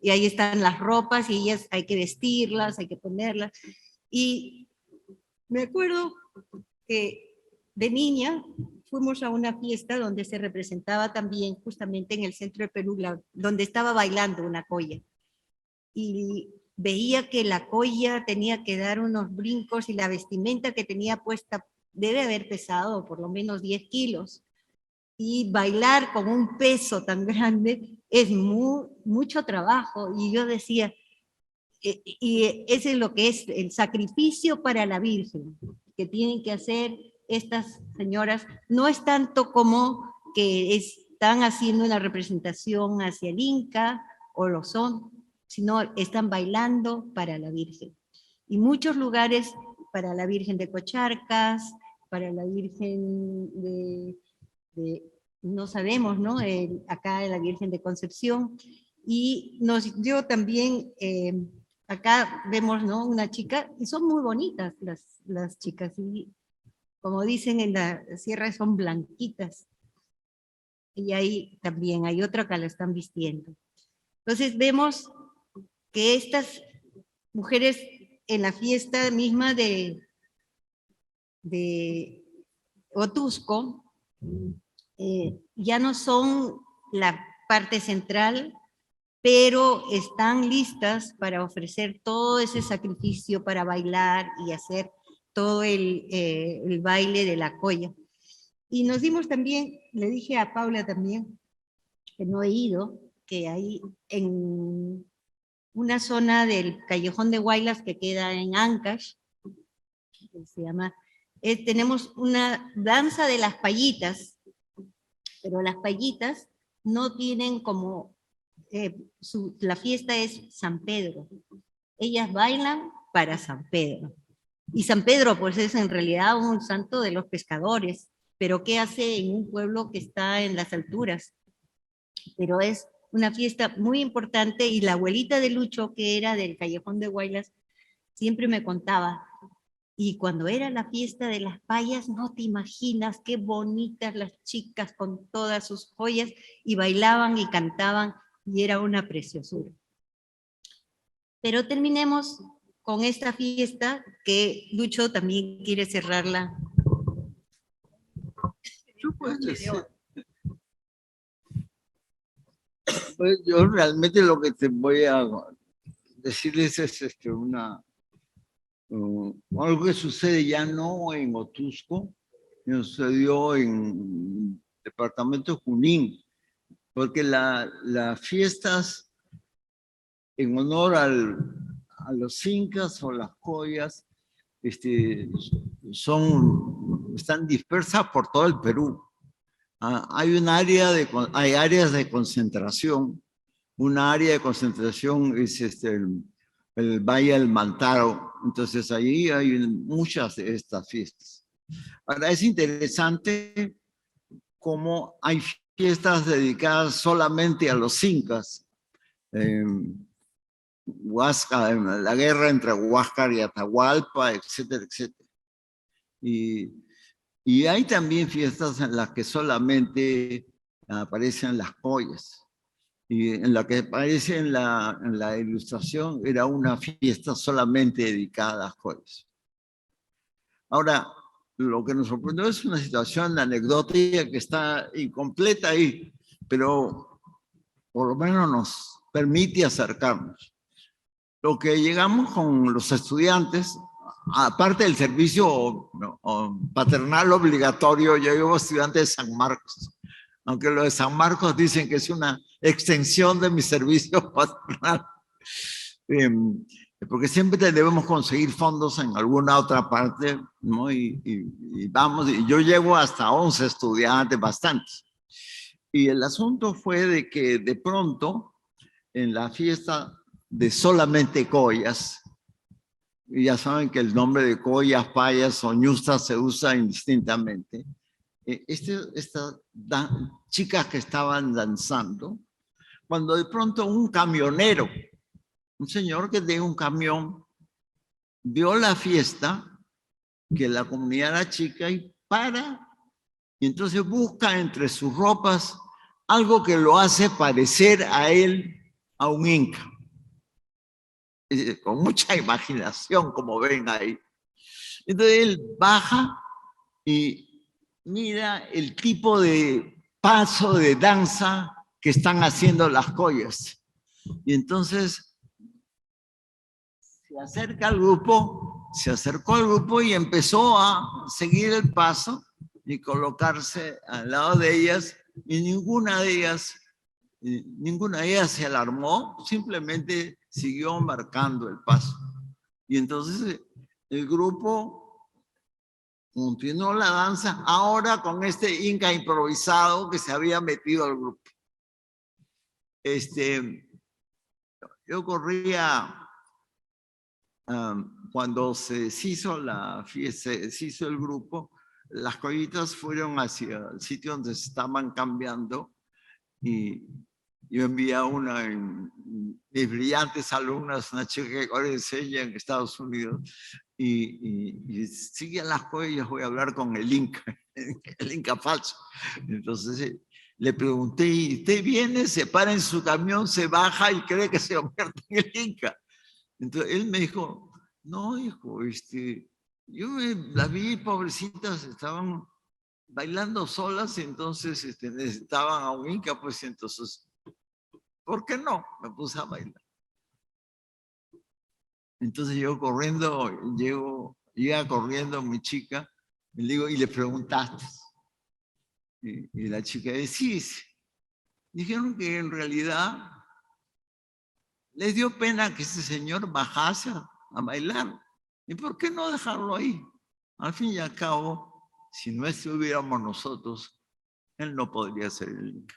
y ahí están las ropas y ellas hay que vestirlas, hay que ponerlas. Y me acuerdo que de niña fuimos a una fiesta donde se representaba también justamente en el centro de Perú, donde estaba bailando una colla. Y veía que la colla tenía que dar unos brincos y la vestimenta que tenía puesta debe haber pesado por lo menos 10 kilos. Y bailar con un peso tan grande es mucho trabajo. Y yo decía, y ese es lo que es el sacrificio para la Virgen, que tienen que hacer estas señoras. No es tanto como que están haciendo una representación hacia el Inca, o lo son, sino están bailando para la Virgen. Y muchos lugares para la Virgen de Cocharcas, para la Virgen no sabemos, ¿no? Acá la Virgen de Concepción. Y nos dio también, acá vemos, ¿no? Una chica, y son muy bonitas las chicas, y como dicen en la sierra, son blanquitas. Y ahí también hay otra que la están vistiendo. Entonces vemos que estas mujeres en la fiesta misma de Otuzco, ya no son la parte central, pero están listas para ofrecer todo ese sacrificio para bailar y hacer todo el baile de la colla. Y nos dimos también, le dije a Paula también, que no he ido, que hay en una zona del Callejón de Huaylas que queda en Ancash, que se llama, tenemos una danza de las payitas, pero las payitas no tienen como, la fiesta es San Pedro. Ellas bailan para San Pedro. Y San Pedro pues es en realidad un santo de los pescadores, pero ¿qué hace en un pueblo que está en las alturas? Pero es una fiesta muy importante, y la abuelita de Lucho, que era del Callejón de Huaylas, siempre me contaba, y cuando era la fiesta de las payas, no te imaginas qué bonitas las chicas con todas sus joyas, y bailaban y cantaban, y era una preciosura. Pero terminemos con esta fiesta, que Lucho también quiere cerrarla. Pues yo realmente lo que te voy a decirles es algo que sucede ya no en Otuzco, que sucedió en el departamento de Junín, porque las fiestas en honor a los incas o las collas están dispersas por todo el Perú. Hay áreas de concentración. Una área de concentración es el Valle del Mantaro. Entonces allí hay muchas de estas fiestas. Ahora es interesante cómo hay fiestas dedicadas solamente a los incas. Huáscar, la guerra entre Huáscar y Atahualpa, etcétera, etcétera. Y hay también fiestas en las que solamente aparecen las collas. Y en la que aparece en la ilustración era una fiesta solamente dedicada a las collas. Ahora, lo que nos sorprendió es una situación anecdótica que está incompleta ahí, pero por lo menos nos permite acercarnos. Lo que llegamos con los estudiantes, aparte del servicio paternal obligatorio, yo llevo estudiantes de San Marcos, aunque los de San Marcos dicen que es una extensión de mi servicio paternal, porque siempre debemos conseguir fondos en alguna otra parte, ¿no? Y vamos, y yo llevo hasta 11 estudiantes, bastantes. Y el asunto fue de que de pronto, en la fiesta de solamente collas, y ya saben que el nombre de collas, payas o ñustas se usa indistintamente, estas chicas que estaban danzando, cuando de pronto un camionero, un señor que tenía un camión, vio la fiesta, que la comunidad era chica, y para, y entonces busca entre sus ropas algo que lo hace parecer a él a un inca. Con mucha imaginación, como ven ahí. Entonces él baja y mira el tipo de paso de danza que están haciendo las collas. Y entonces se acerca al grupo, se acercó al grupo y empezó a seguir el paso y colocarse al lado de ellas, y ninguna de ellas se alarmó, simplemente siguió marcando el paso. Y entonces el grupo continuó la danza, ahora con este inca improvisado que se había metido al grupo. Yo corría cuando se deshizo la fiesta, se deshizo el grupo, las collitas fueron hacia el sitio donde se estaban cambiando, y yo envié a una de mis brillantes alumnas, una chica que ahora enseña en Estados Unidos, y siguen las joyas, voy a hablar con el Inca, el Inca falso. Entonces le pregunté, ¿y usted viene, se para en su camión, se baja y cree que se convierte en el Inca? Entonces él me dijo, no, hijo, yo las vi, pobrecitas, estaban bailando solas, y entonces necesitaban a un Inca, pues entonces, ¿por qué no? Me puse a bailar. Entonces yo corriendo, llega corriendo mi chica, y le digo, ¿y le preguntaste? Y la chica dice, sí. Dijeron que en realidad les dio pena que ese señor bajase a bailar. ¿Y por qué no dejarlo ahí? Al fin y al cabo, si no estuviéramos nosotros, él no podría ser el Inca.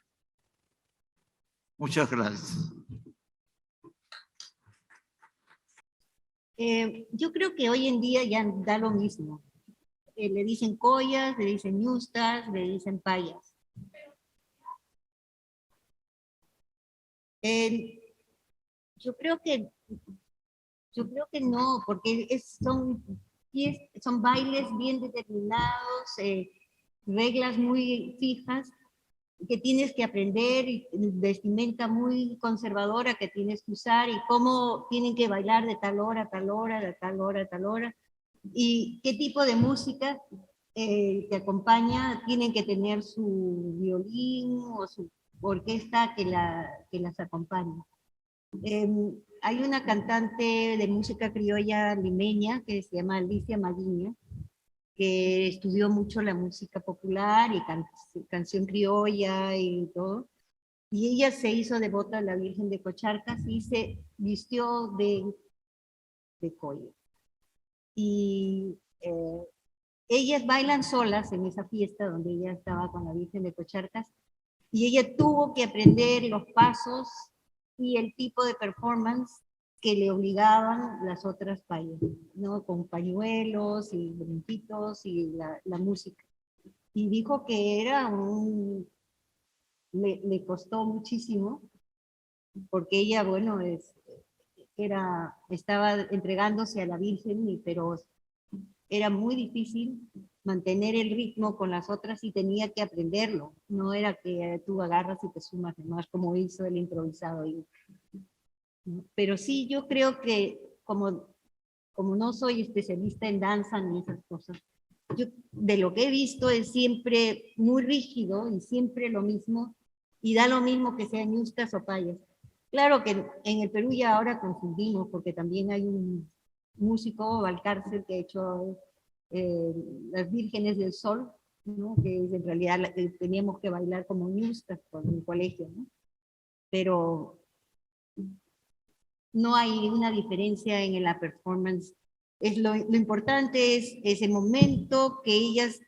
Muchas gracias. Yo creo que hoy en día ya da lo mismo. Le dicen collas, le dicen ñustas, le dicen payas. Yo creo que no, porque son bailes bien determinados, reglas muy fijas que tienes que aprender, y vestimenta muy conservadora que tienes que usar, y cómo tienen que bailar de tal hora a tal hora, de tal hora a tal hora, y qué tipo de música te acompaña. Tienen que tener su violín o su orquesta que las acompañe. Hay una cantante de música criolla limeña que se llama Alicia Maguiña, que estudió mucho la música popular y canción criolla y todo. Y ella se hizo devota a la Virgen de Cocharcas y se vistió de colla. Y ellas bailan solas en esa fiesta donde ella estaba con la Virgen de Cocharcas, y ella tuvo que aprender los pasos y el tipo de performance que le obligaban las otras payas, ¿no? Con pañuelos y brinquitos y la música. Y dijo que le costó muchísimo, porque ella, bueno, estaba entregándose a la Virgen, pero era muy difícil mantener el ritmo con las otras y tenía que aprenderlo. No era que tú agarras y te sumas nomás como hizo el improvisado. Pero sí, yo creo que como no soy especialista en danza ni esas cosas, yo de lo que he visto es siempre muy rígido y siempre lo mismo, y da lo mismo que sean ñustas o payas. Claro que en el Perú ya ahora confundimos, porque también hay un músico, Valcárcel, que ha hecho las Vírgenes del Sol, ¿no? Que en realidad teníamos que bailar como ñustas con el colegio, ¿no? Pero no hay una diferencia en la performance. Lo importante es ese momento que ellas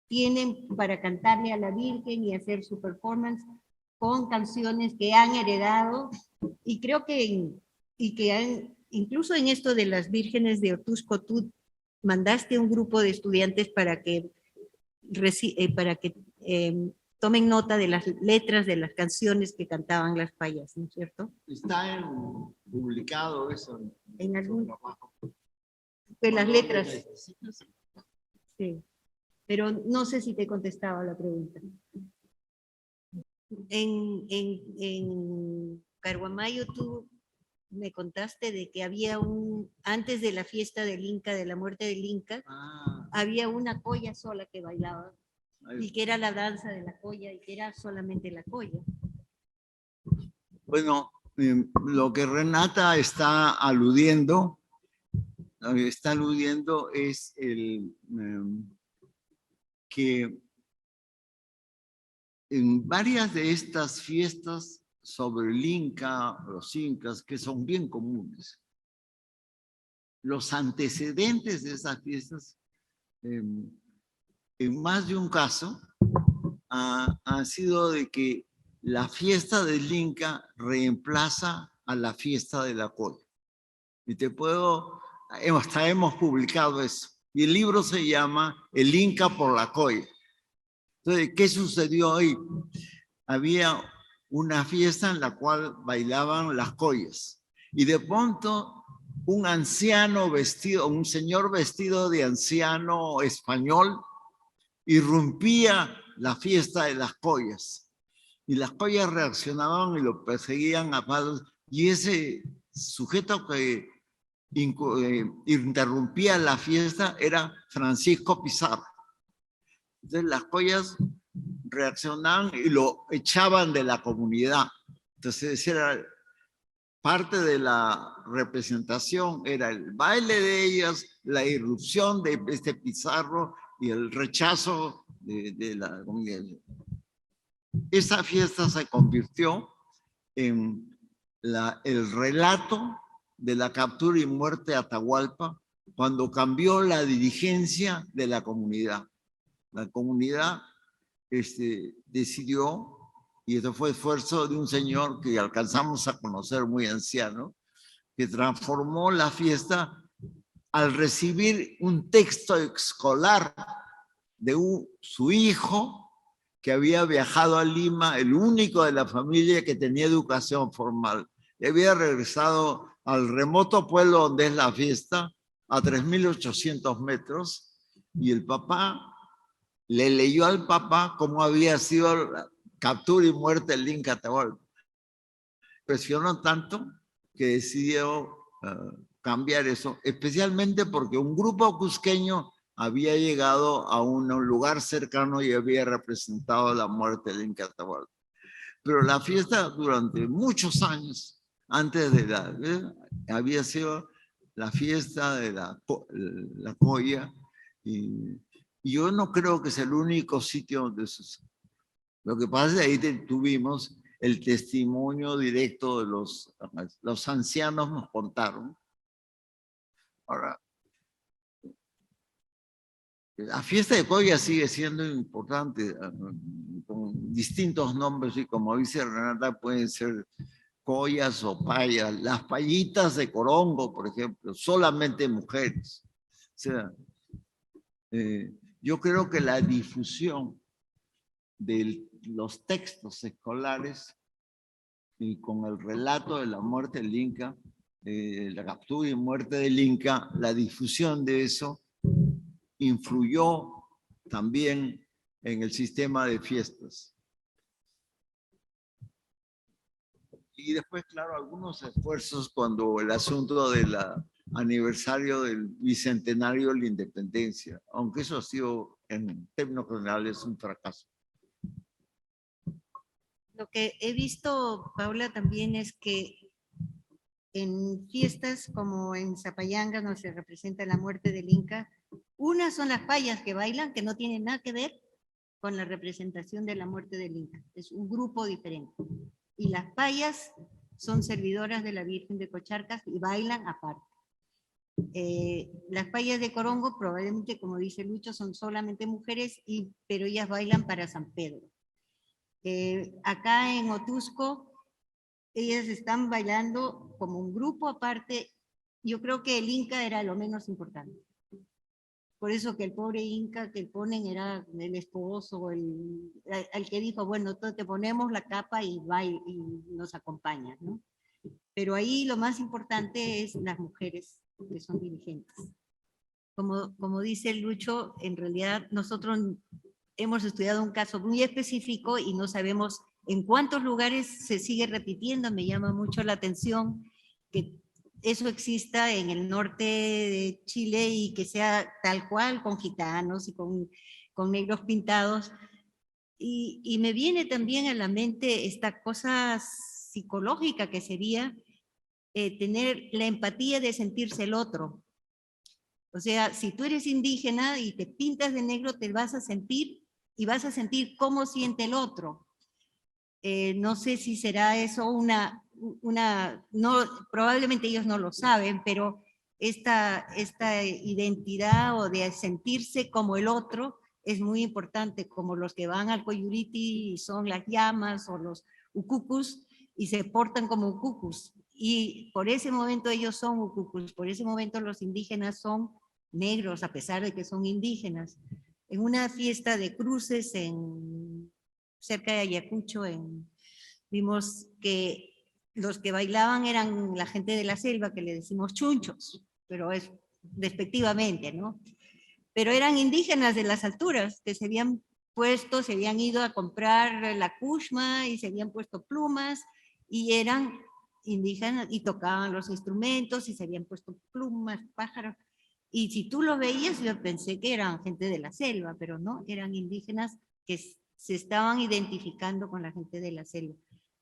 tienen para cantarle a la Virgen y hacer su performance con canciones que han heredado, y creo que incluso en esto de las Vírgenes de Otusco, tú mandaste un grupo de estudiantes para que tomen nota de las letras de las canciones que cantaban las payas, ¿no es cierto? Está publicado eso. En algún trabajo. De las letras. Sí, pero no sé si te contestaba la pregunta. En Carhuamayo tú me contaste de que había antes de la fiesta del Inca, de la muerte del Inca, había una colla sola que bailaba, y que era la danza de la colla, y que era solamente la colla. Bueno, lo que Renata está aludiendo está aludiendo es que en varias de estas fiestas sobre el Inca, los incas, que son bien comunes, los antecedentes de esas fiestas, en más de un caso, ha sido de que la fiesta del Inca reemplaza a la fiesta de la Colla. Y te puedo, hasta hemos publicado eso. Y el libro se llama El Inca por la Colla. Entonces, ¿qué sucedió ahí? Había una fiesta en la cual bailaban las collas. Y de pronto, un anciano vestido, un señor vestido de anciano español, irrumpía la fiesta de las collas. Y las collas reaccionaban y lo perseguían a palos. Y ese sujeto que interrumpía la fiesta era Francisco Pizarro. Entonces las collas reaccionaban y lo echaban de la comunidad. Entonces era parte de la representación, era el baile de ellas, la irrupción de este Pizarro y el rechazo de la comunidad. Esa fiesta se convirtió en el relato de la captura y muerte de Atahualpa cuando cambió la dirigencia de la comunidad. La comunidad decidió, y esto fue esfuerzo de un señor que alcanzamos a conocer muy anciano, que transformó la fiesta al recibir un texto escolar de su hijo que había viajado a Lima, el único de la familia que tenía educación formal. Y había regresado al remoto pueblo donde es la fiesta, a 3.800 metros, y el papá le leyó al papá cómo había sido la captura y muerte del Inca Atahualpa. Impresionó tanto que decidió cambiar eso, especialmente porque un grupo cusqueño había llegado a un lugar cercano y había representado la muerte del Inca Atahualpa. Pero la fiesta durante muchos años, antes de había sido la fiesta de la Colla, y yo no creo que sea el único sitio donde sucede. Lo que pasa es que ahí tuvimos el testimonio directo de los ancianos nos contaron. Ahora, la fiesta de Colla sigue siendo importante, con distintos nombres, y como dice Renata, pueden ser collas o payas. Las payitas de Corongo, por ejemplo, solamente mujeres. O sea, yo creo que la difusión de los textos escolares y con el relato de la muerte del Inca, la captura y muerte del Inca, la difusión de eso influyó también en el sistema de fiestas. Y después, claro, algunos esfuerzos cuando el asunto del aniversario del bicentenario de la independencia, aunque eso ha sido en términos generales un fracaso. Lo que he visto, Paula, también es que en fiestas como en Zapayanga, donde se representa la muerte del Inca, unas son las payas que bailan, que no tienen nada que ver con la representación de la muerte del Inca. Es un grupo diferente. Y las payas son servidoras de la Virgen de Cocharcas y bailan aparte. Las payas de Corongo, probablemente, como dice Lucho, son solamente mujeres, pero ellas bailan para San Pedro. Acá en Otusco, ellas están bailando como un grupo aparte. Yo creo que el Inca era lo menos importante. Por eso que el pobre Inca que ponen era el esposo, el que dijo, bueno, te ponemos la capa y nos acompañas, ¿no? Pero ahí lo más importante es las mujeres que son dirigentes. Como dice Lucho, en realidad nosotros hemos estudiado un caso muy específico y no sabemos en cuántos lugares se sigue repitiendo. Me llama mucho la atención que eso exista en el norte de Chile y que sea tal cual, con gitanos y con negros pintados. Y me viene también a la mente esta cosa psicológica que sería tener la empatía de sentirse el otro. O sea, si tú eres indígena y te pintas de negro, te vas a sentir y vas a sentir cómo siente el otro. No sé si será eso no, probablemente ellos no lo saben, pero esta identidad o de sentirse como el otro es muy importante, como los que van al Coyuriti y son las llamas o los ucucus y se portan como ucucus. Y por ese momento ellos son ucucus, por ese momento los indígenas son negros, a pesar de que son indígenas. En una fiesta de cruces cerca de Ayacucho, vimos que los que bailaban eran la gente de la selva, que le decimos chunchos, pero es despectivamente, ¿no? Pero eran indígenas de las alturas, que se habían ido a comprar la cushma y se habían puesto plumas y eran indígenas y tocaban los instrumentos y se habían puesto plumas, pájaros. Y si tú lo veías, yo pensé que eran gente de la selva, pero no, eran indígenas que se estaban identificando con la gente de la selva.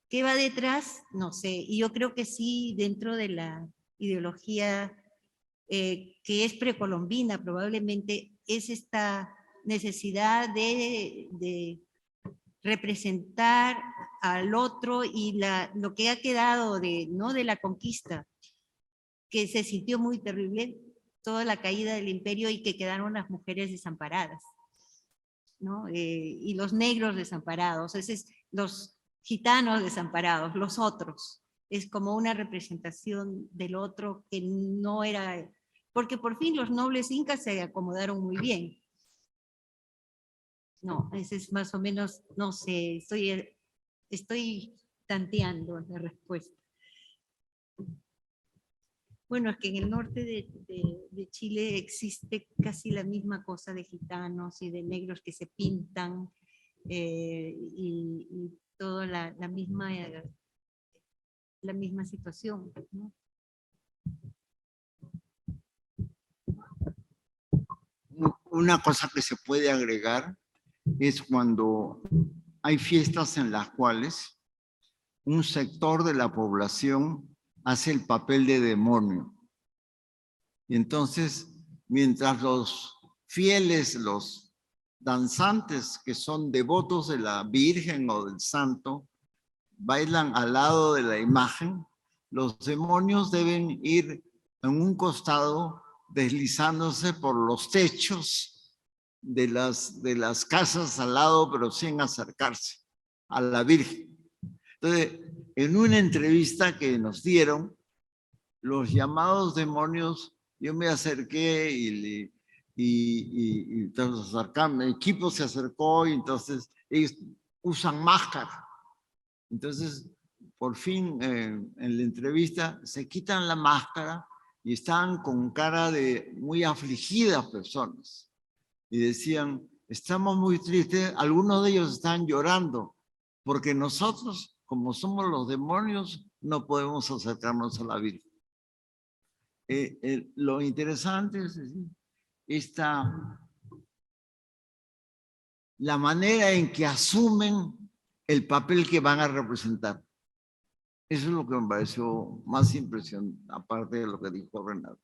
¿Qué va detrás? No sé. Y yo creo que sí, dentro de la ideología que es precolombina, probablemente es esta necesidad de representar al otro y lo que ha quedado ¿no? de la conquista, que se sintió muy terrible, toda la caída del imperio y que quedaron las mujeres desamparadas, ¿no? Y los negros desamparados, los gitanos desamparados, los otros. Es como una representación del otro que no era, porque por fin los nobles incas se acomodaron muy bien. No, ese es más o menos, no sé, estoy tanteando la respuesta. Bueno, es que en el norte de Chile existe casi la misma cosa de gitanos y de negros que se pintan y toda la misma situación, ¿no? Una cosa que se puede agregar es cuando hay fiestas en las cuales un sector de la población hace el papel de demonio. Y entonces, mientras los fieles, los danzantes que son devotos de la Virgen o del Santo, bailan al lado de la imagen, los demonios deben ir en un costado deslizándose por los techos de las casas al lado, pero sin acercarse a la Virgen. Entonces, en una entrevista que nos dieron, los llamados demonios, yo me acerqué y entonces mi equipo se acercó y entonces ellos usan máscara. Entonces, por fin, en la entrevista, se quitan la máscara y estaban con cara de muy afligidas personas. Y decían, estamos muy tristes, algunos de ellos están llorando, porque nosotros, como somos los demonios, no podemos acercarnos a la Virgen. Lo interesante es decir, la manera en que asumen el papel que van a representar. Eso es lo que me pareció más impresionante, aparte de lo que dijo Renato.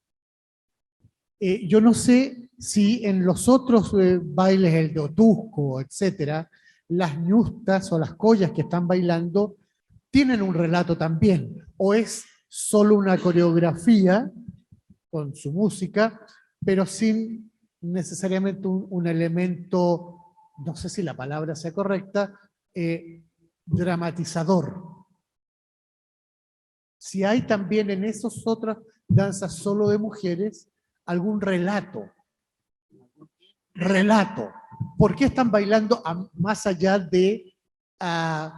Yo no sé si en los otros bailes, el de Otusco, etcétera, las ñustas o las collas que están bailando tienen un relato también, o es solo una coreografía con su música, pero sin necesariamente un elemento, no sé si la palabra sea correcta, dramatizador. Si hay también en esas otras danzas solo de mujeres algún relato. ¿Por qué están bailando más allá de la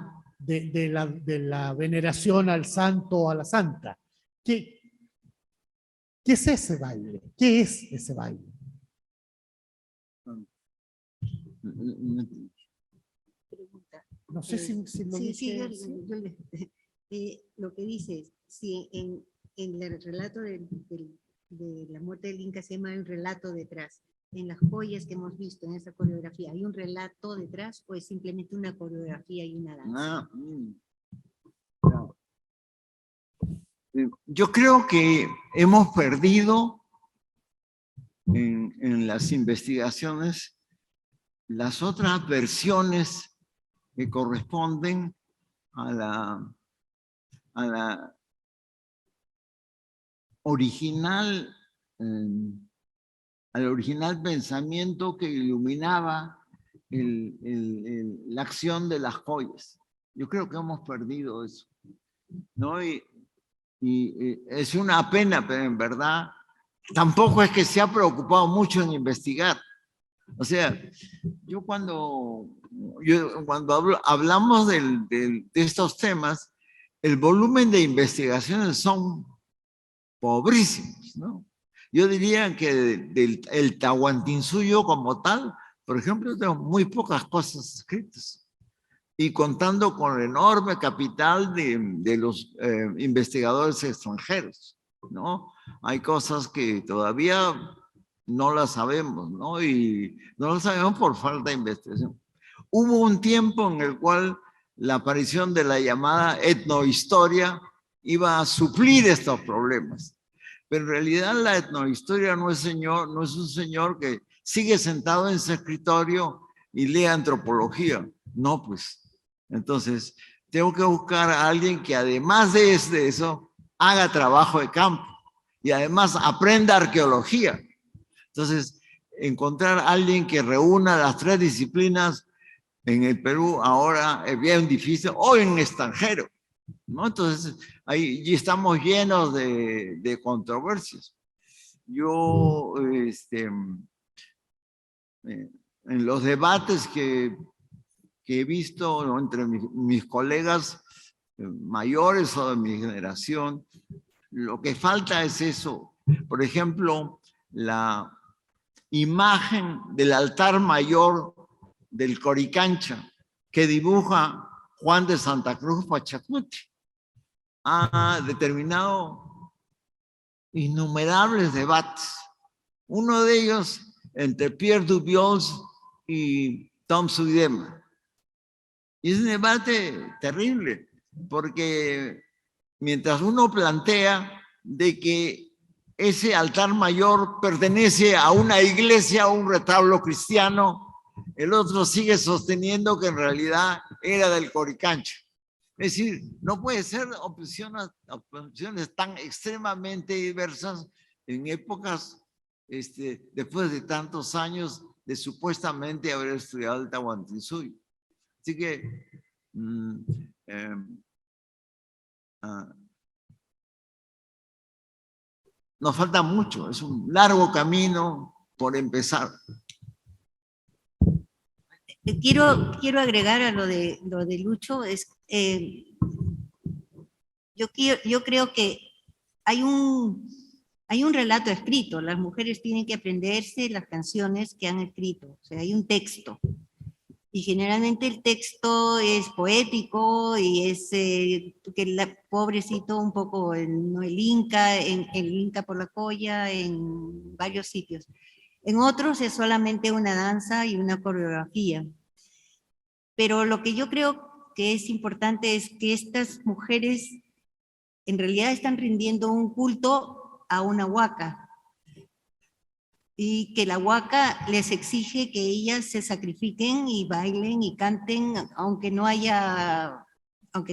veneración al santo o a la santa? ¿Qué es ese baile? ¿Qué es ese baile? No sé si lo dije. Lo que dice es, si en el relato de la muerte del Inca se llama el relato detrás, en las joyas que hemos visto en esa coreografía, ¿hay un relato detrás o es simplemente una coreografía y una danza? Yo creo que hemos perdido en las investigaciones las otras versiones que corresponden a la original, al original pensamiento que iluminaba la acción de las joyas. Yo creo que hemos perdido eso, ¿no? Y es una pena, pero en verdad tampoco es que se ha preocupado mucho en investigar. O sea, cuando hablamos de estos temas, el volumen de investigaciones son pobrísimos, ¿no? Yo diría que el Tahuantinsuyo como tal, por ejemplo, tengo muy pocas cosas escritas. Y contando con el enorme capital de los investigadores extranjeros, ¿no? Hay cosas que todavía no las sabemos, ¿no? Y no las sabemos por falta de investigación. Hubo un tiempo en el cual la aparición de la llamada etnohistoria iba a suplir estos problemas. Pero en realidad la etnohistoria no es un señor que sigue sentado en su escritorio y lee antropología. No, pues. Entonces, tengo que buscar a alguien que además de eso, haga trabajo de campo y además aprenda arqueología. Entonces, encontrar a alguien que reúna las tres disciplinas en el Perú ahora es bien difícil, o en extranjero, ¿no? Entonces, ahí estamos llenos de controversias. Yo, en los debates que he visto, ¿no?, entre mis colegas mayores o de mi generación, lo que falta es eso. Por ejemplo, la imagen del altar mayor del Coricancha que dibuja Juan de Santa Cruz Pachacuti ha determinado innumerables debates. Uno de ellos entre Pierre Dubiols y Tom Zuidema. Y es un debate terrible, porque mientras uno plantea de que ese altar mayor pertenece a una iglesia, a un retablo cristiano, el otro sigue sosteniendo que en realidad era del Coricancha. Es decir, no puede ser opciones tan extremadamente diversas en épocas, después de tantos años de supuestamente haber estudiado el Tahuantinsuyo. Así que nos falta mucho, es un largo camino por empezar. Quiero agregar a lo de Lucho, yo creo que hay un relato escrito, las mujeres tienen que aprenderse las canciones que han escrito, o sea, hay un texto. Y generalmente el texto es poético y es que pobrecito un poco el Inca por la Colla, en varios sitios. En otros es solamente una danza y una coreografía. Pero lo que yo creo que es importante es que estas mujeres en realidad están rindiendo un culto a una huaca. Y que la huaca les exige que ellas se sacrifiquen y bailen y canten, aunque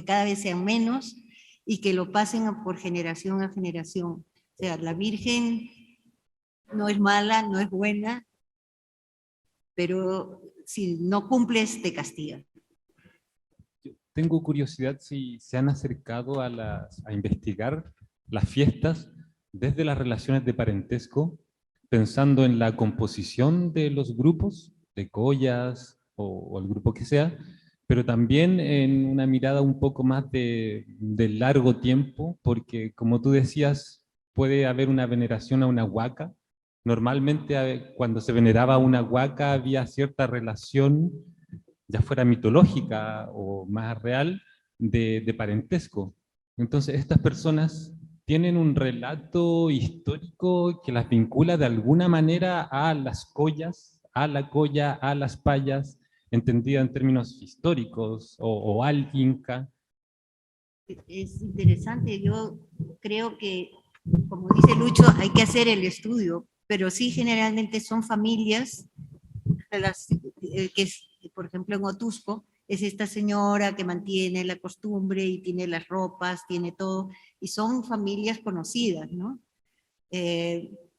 cada vez sean menos, y que lo pasen por generación a generación. O sea, la Virgen no es mala, no es buena, pero si no cumples, te castiga. Tengo curiosidad si se han acercado a investigar las fiestas desde las relaciones de parentesco, pensando en la composición de los grupos, de collas o el grupo que sea, pero también en una mirada un poco más de largo tiempo, porque como tú decías, puede haber una veneración a una huaca. Normalmente cuando se veneraba a una huaca había cierta relación, ya fuera mitológica o más real, de parentesco. Entonces estas personas tienen un relato histórico que las vincula de alguna manera a las collas, a la colla, a las payas, entendida en términos históricos, o al Inca. Es interesante, yo creo que, como dice Lucho, hay que hacer el estudio, pero sí generalmente son familias, por ejemplo en Otusco, es esta señora que mantiene la costumbre y tiene las ropas, tiene todo, y son familias conocidas, ¿no?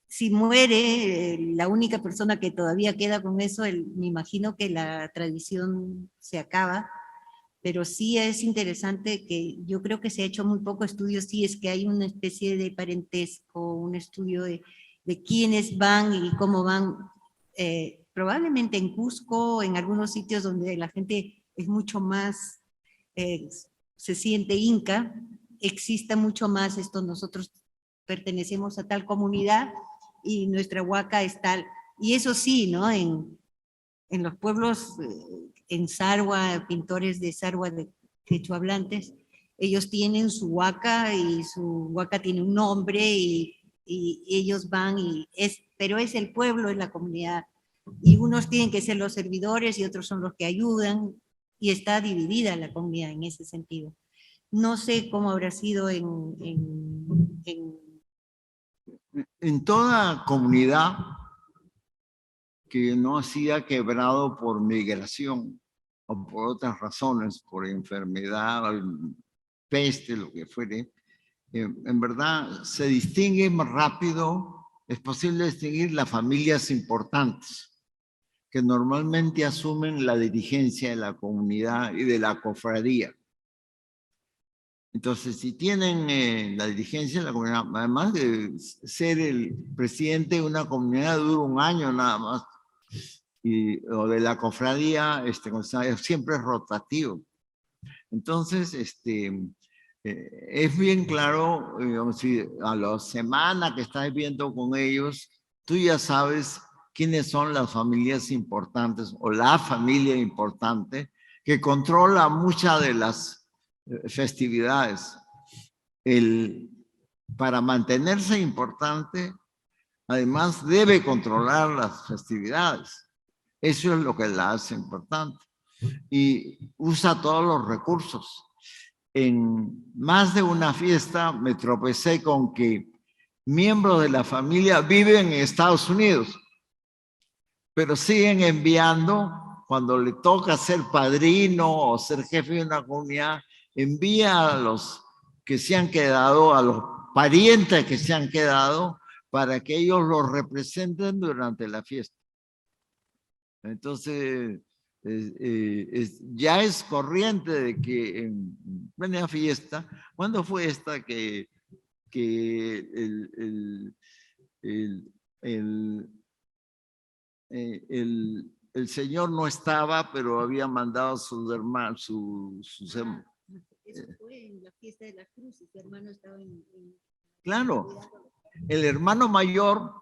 Si muere la única persona que todavía queda con eso, me imagino que la tradición se acaba, pero sí es interesante que yo creo que se ha hecho muy poco estudio, sí es que hay una especie de parentesco, un estudio de quiénes van y cómo van, probablemente en Cusco, en algunos sitios donde la gente es mucho más, se siente inca, exista mucho más esto, nosotros pertenecemos a tal comunidad y nuestra huaca es tal, y eso sí, ¿no? En los pueblos, en Sarwa, pintores de Sarwa, de quechua hablantes, ellos tienen su huaca y su huaca tiene un nombre y ellos van pero es el pueblo, es la comunidad, y unos tienen que ser los servidores y otros son los que ayudan, y está dividida la comunidad en ese sentido. No sé cómo habrá sido En toda comunidad que no ha sido quebrado por migración o por otras razones, por enfermedad, peste, lo que fuere, en verdad se distingue más rápido, es posible distinguir las familias importantes, que normalmente asumen la dirigencia de la comunidad y de la cofradía. Entonces, si tienen la dirigencia de la comunidad, además de ser el presidente de una comunidad, dura un año nada más, o de la cofradía, siempre es rotativo. Entonces, es bien claro, digamos, si a la semana que estás viendo con ellos, tú ya sabes quiénes son las familias importantes o la familia importante que controla muchas de las festividades. Para mantenerse importante, además debe controlar las festividades. Eso es lo que la hace importante. Y usa todos los recursos. En más de una fiesta me tropecé con que miembros de la familia viven en Estados Unidos, pero siguen enviando, cuando le toca ser padrino o ser jefe de una comunidad, envía a los que se han quedado, a los parientes que se han quedado, para que ellos los representen durante la fiesta. Entonces, ya es corriente de que en plena fiesta, ¿cuándo fue esta que el señor no estaba, pero había mandado a sus hermanos, eso fue en la fiesta de las cruces, su hermano estaba claro, el hermano mayor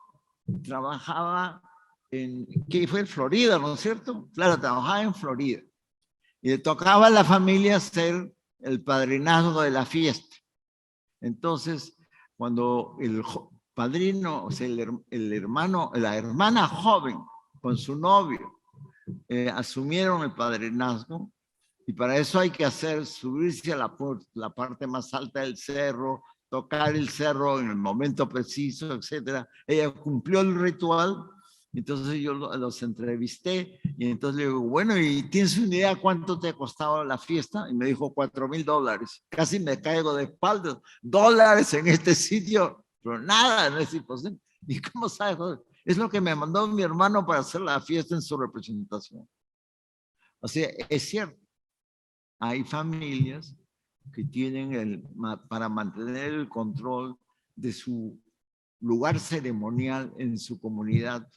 trabajaba que fue en Florida, ¿no es cierto? Claro, trabajaba en Florida. Y le tocaba a la familia ser el padrinazgo de la fiesta. Entonces, cuando el padrino, o sea, el hermano, la hermana joven con su novio asumieron el padrinazgo, y para eso hay que subirse a la parte más alta del cerro, tocar el cerro en el momento preciso, etc. Ella cumplió el ritual. Entonces yo los entrevisté y entonces le digo, bueno, ¿y tienes una idea cuánto te ha costado la fiesta? Y me dijo $4,000. Casi me caigo de espaldas. $, en este sitio, pero nada, no es imposible. ¿Y cómo sabes? Es lo que me mandó mi hermano para hacer la fiesta en su representación. O sea, es cierto. Hay familias que tienen para mantener el control de su lugar ceremonial en su comunidad,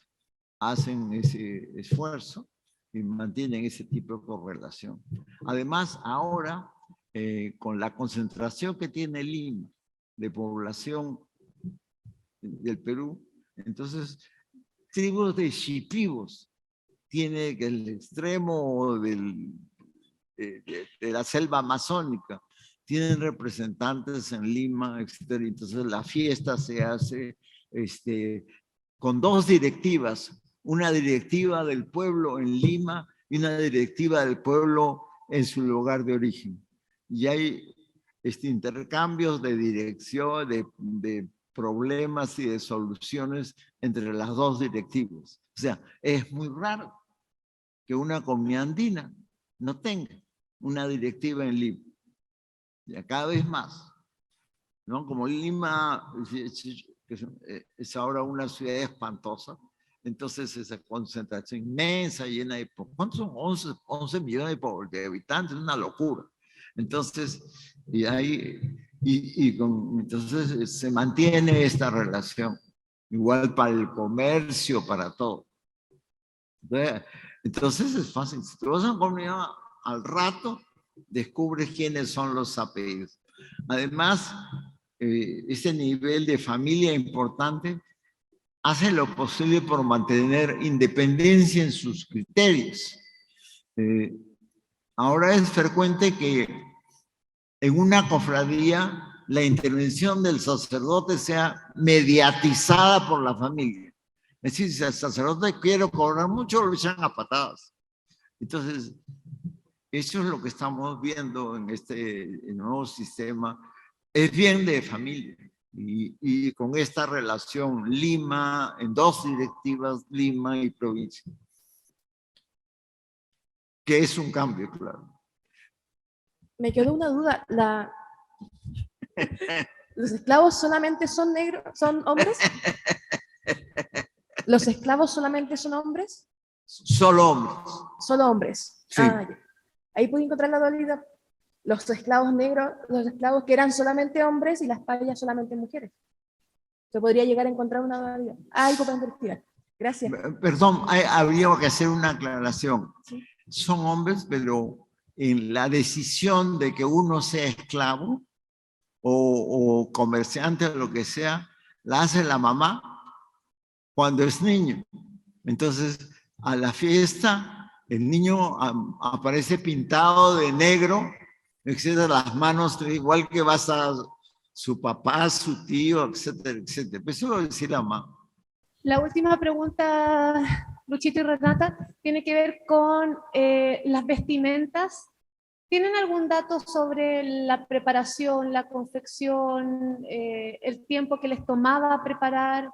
hacen ese esfuerzo y mantienen ese tipo de correlación. Además, ahora, con la concentración que tiene Lima de población del Perú, entonces, tribus de shipibos tiene el extremo de la selva amazónica, tienen representantes en Lima, etc. Entonces, la fiesta se hace con dos directivas, una directiva del pueblo en Lima y una directiva del pueblo en su lugar de origen. Y hay intercambios de dirección, de problemas y de soluciones entre las dos directivas. O sea, es muy raro que una comunidad andina no tenga una directiva en Lima. Ya cada vez más, ¿no? Como Lima es ahora una ciudad espantosa, entonces esa concentración inmensa, llena de... ¿Cuántos son? 11 millones de habitantes, una locura. Entonces, entonces se mantiene esta relación, igual para el comercio, para todo. Entonces es fácil. Si te vas a una comunidad, al rato descubres quiénes son los apellidos. Además, ese nivel de familia importante hace lo posible por mantener independencia en sus criterios. Ahora es frecuente que en una cofradía la intervención del sacerdote sea mediatizada por la familia. Es decir, si el sacerdote quiere cobrar mucho, lo echan a patadas. Entonces, eso es lo que estamos viendo en este nuevo sistema. Es bien de familia. Y con esta relación Lima, en dos directivas, Lima y provincia. Que es un cambio, claro. Me quedó una duda. ¿Los esclavos solamente son negros, son hombres? ¿Los esclavos solamente son hombres? Solo hombres. Solo hombres. Sí. Ah, ya. Ahí pude encontrar la dualidad. Los esclavos negros, los esclavos que eran solamente hombres y las payas solamente mujeres. Se podría llegar a encontrar una dualidad. Algo para investigar. Gracias. Perdón, habría que hacer una aclaración. Sí. Son hombres, pero en la decisión de que uno sea esclavo o comerciante o lo que sea, la hace la mamá cuando es niño. Entonces, a la fiesta, el niño aparece pintado de negro, etcétera, las manos, igual que vas a su papá, su tío, etcétera, etcétera. Pues eso lo decía la mamá. La última pregunta, Luchito y Renata, tiene que ver con las vestimentas. ¿Tienen algún dato sobre la preparación, la confección, el tiempo que les tomaba preparar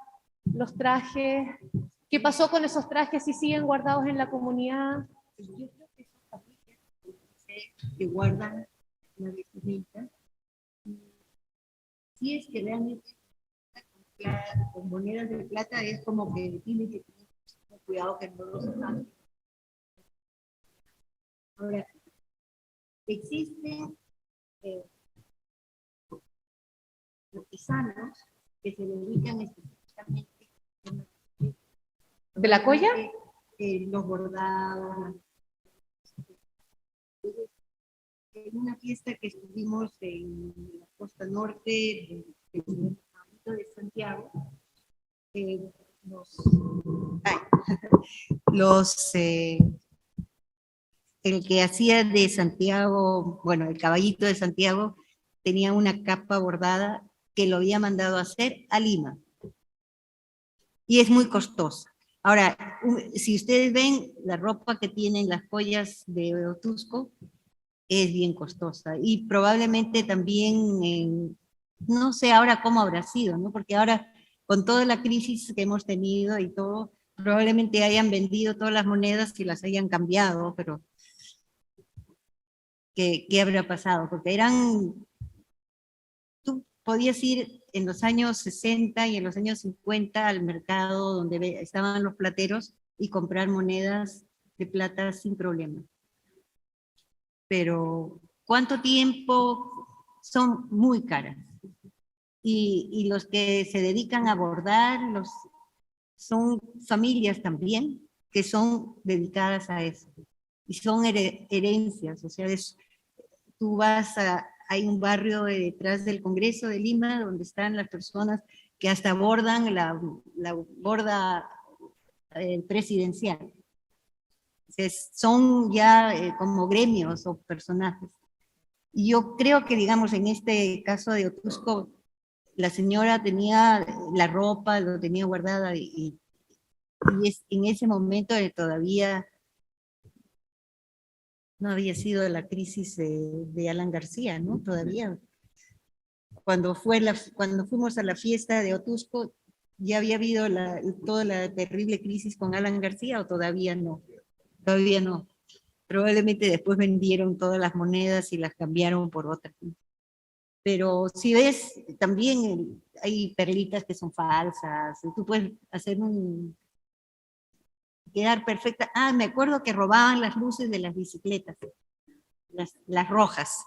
los trajes? ¿Qué pasó con esos trajes si siguen guardados en la comunidad? Yo creo que son familias que guardan la vestimenta. Si es que realmente con monedas de plata es como que tiene que tener cuidado que no los hagan. Ahora, existen artesanos que se dedican específicamente ¿De la colla? los bordados. En una fiesta que estuvimos en la costa norte de Santiago, el que hacía de Santiago, bueno, el caballito de Santiago, tenía una capa bordada que lo había mandado a hacer a Lima. Y es muy costosa. Ahora, si ustedes ven la ropa que tienen las joyas de Otusco, es bien costosa. Y probablemente también, no sé ahora cómo habrá sido, ¿no? Porque ahora, con toda la crisis que hemos tenido y todo, probablemente hayan vendido todas las monedas y las hayan cambiado, pero ¿qué habrá pasado? Porque tú podías ir en los años 60 y en los años 50 al mercado donde estaban los plateros y comprar monedas de plata sin problema. Pero ¿cuánto tiempo? Son muy caras. Y los que se dedican a bordar, son familias también que son dedicadas a eso. Y son herencias, o sea, tú hay un barrio detrás del Congreso de Lima donde están las personas que hasta bordan la borda presidencial. Son ya como gremios o personajes. Y yo creo que, digamos, en este caso de Otusco, la señora tenía la ropa, lo tenía guardada y en ese momento todavía no había sido la crisis de Alan García, ¿no? Todavía. cuando fuimos a la fiesta de Otusco, ¿ya había habido toda la terrible crisis con Alan García o todavía no? Todavía no. Probablemente después vendieron todas las monedas y las cambiaron por otras. Pero si ves, también hay perlitas que son falsas. Tú puedes hacer quedar perfecta. Ah, me acuerdo que robaban las luces de las bicicletas, las rojas,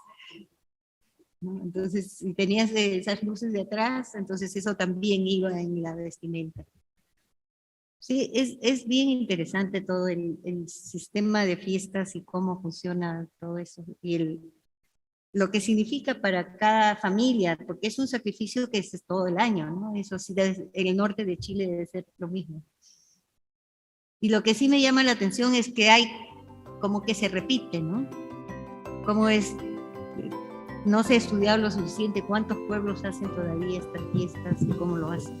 ¿no? Entonces, si tenías esas luces de atrás, entonces eso también iba en la vestimenta. Sí, es bien interesante todo el sistema de fiestas y cómo funciona todo eso. Y lo que significa para cada familia, porque es un sacrificio que es todo el año, ¿no? Eso sí, en el norte de Chile debe ser lo mismo. Y lo que sí me llama la atención es que hay como que se repite, ¿no? Cómo es, no se ha estudiado lo suficiente cuántos pueblos hacen todavía estas fiestas y cómo lo hacen.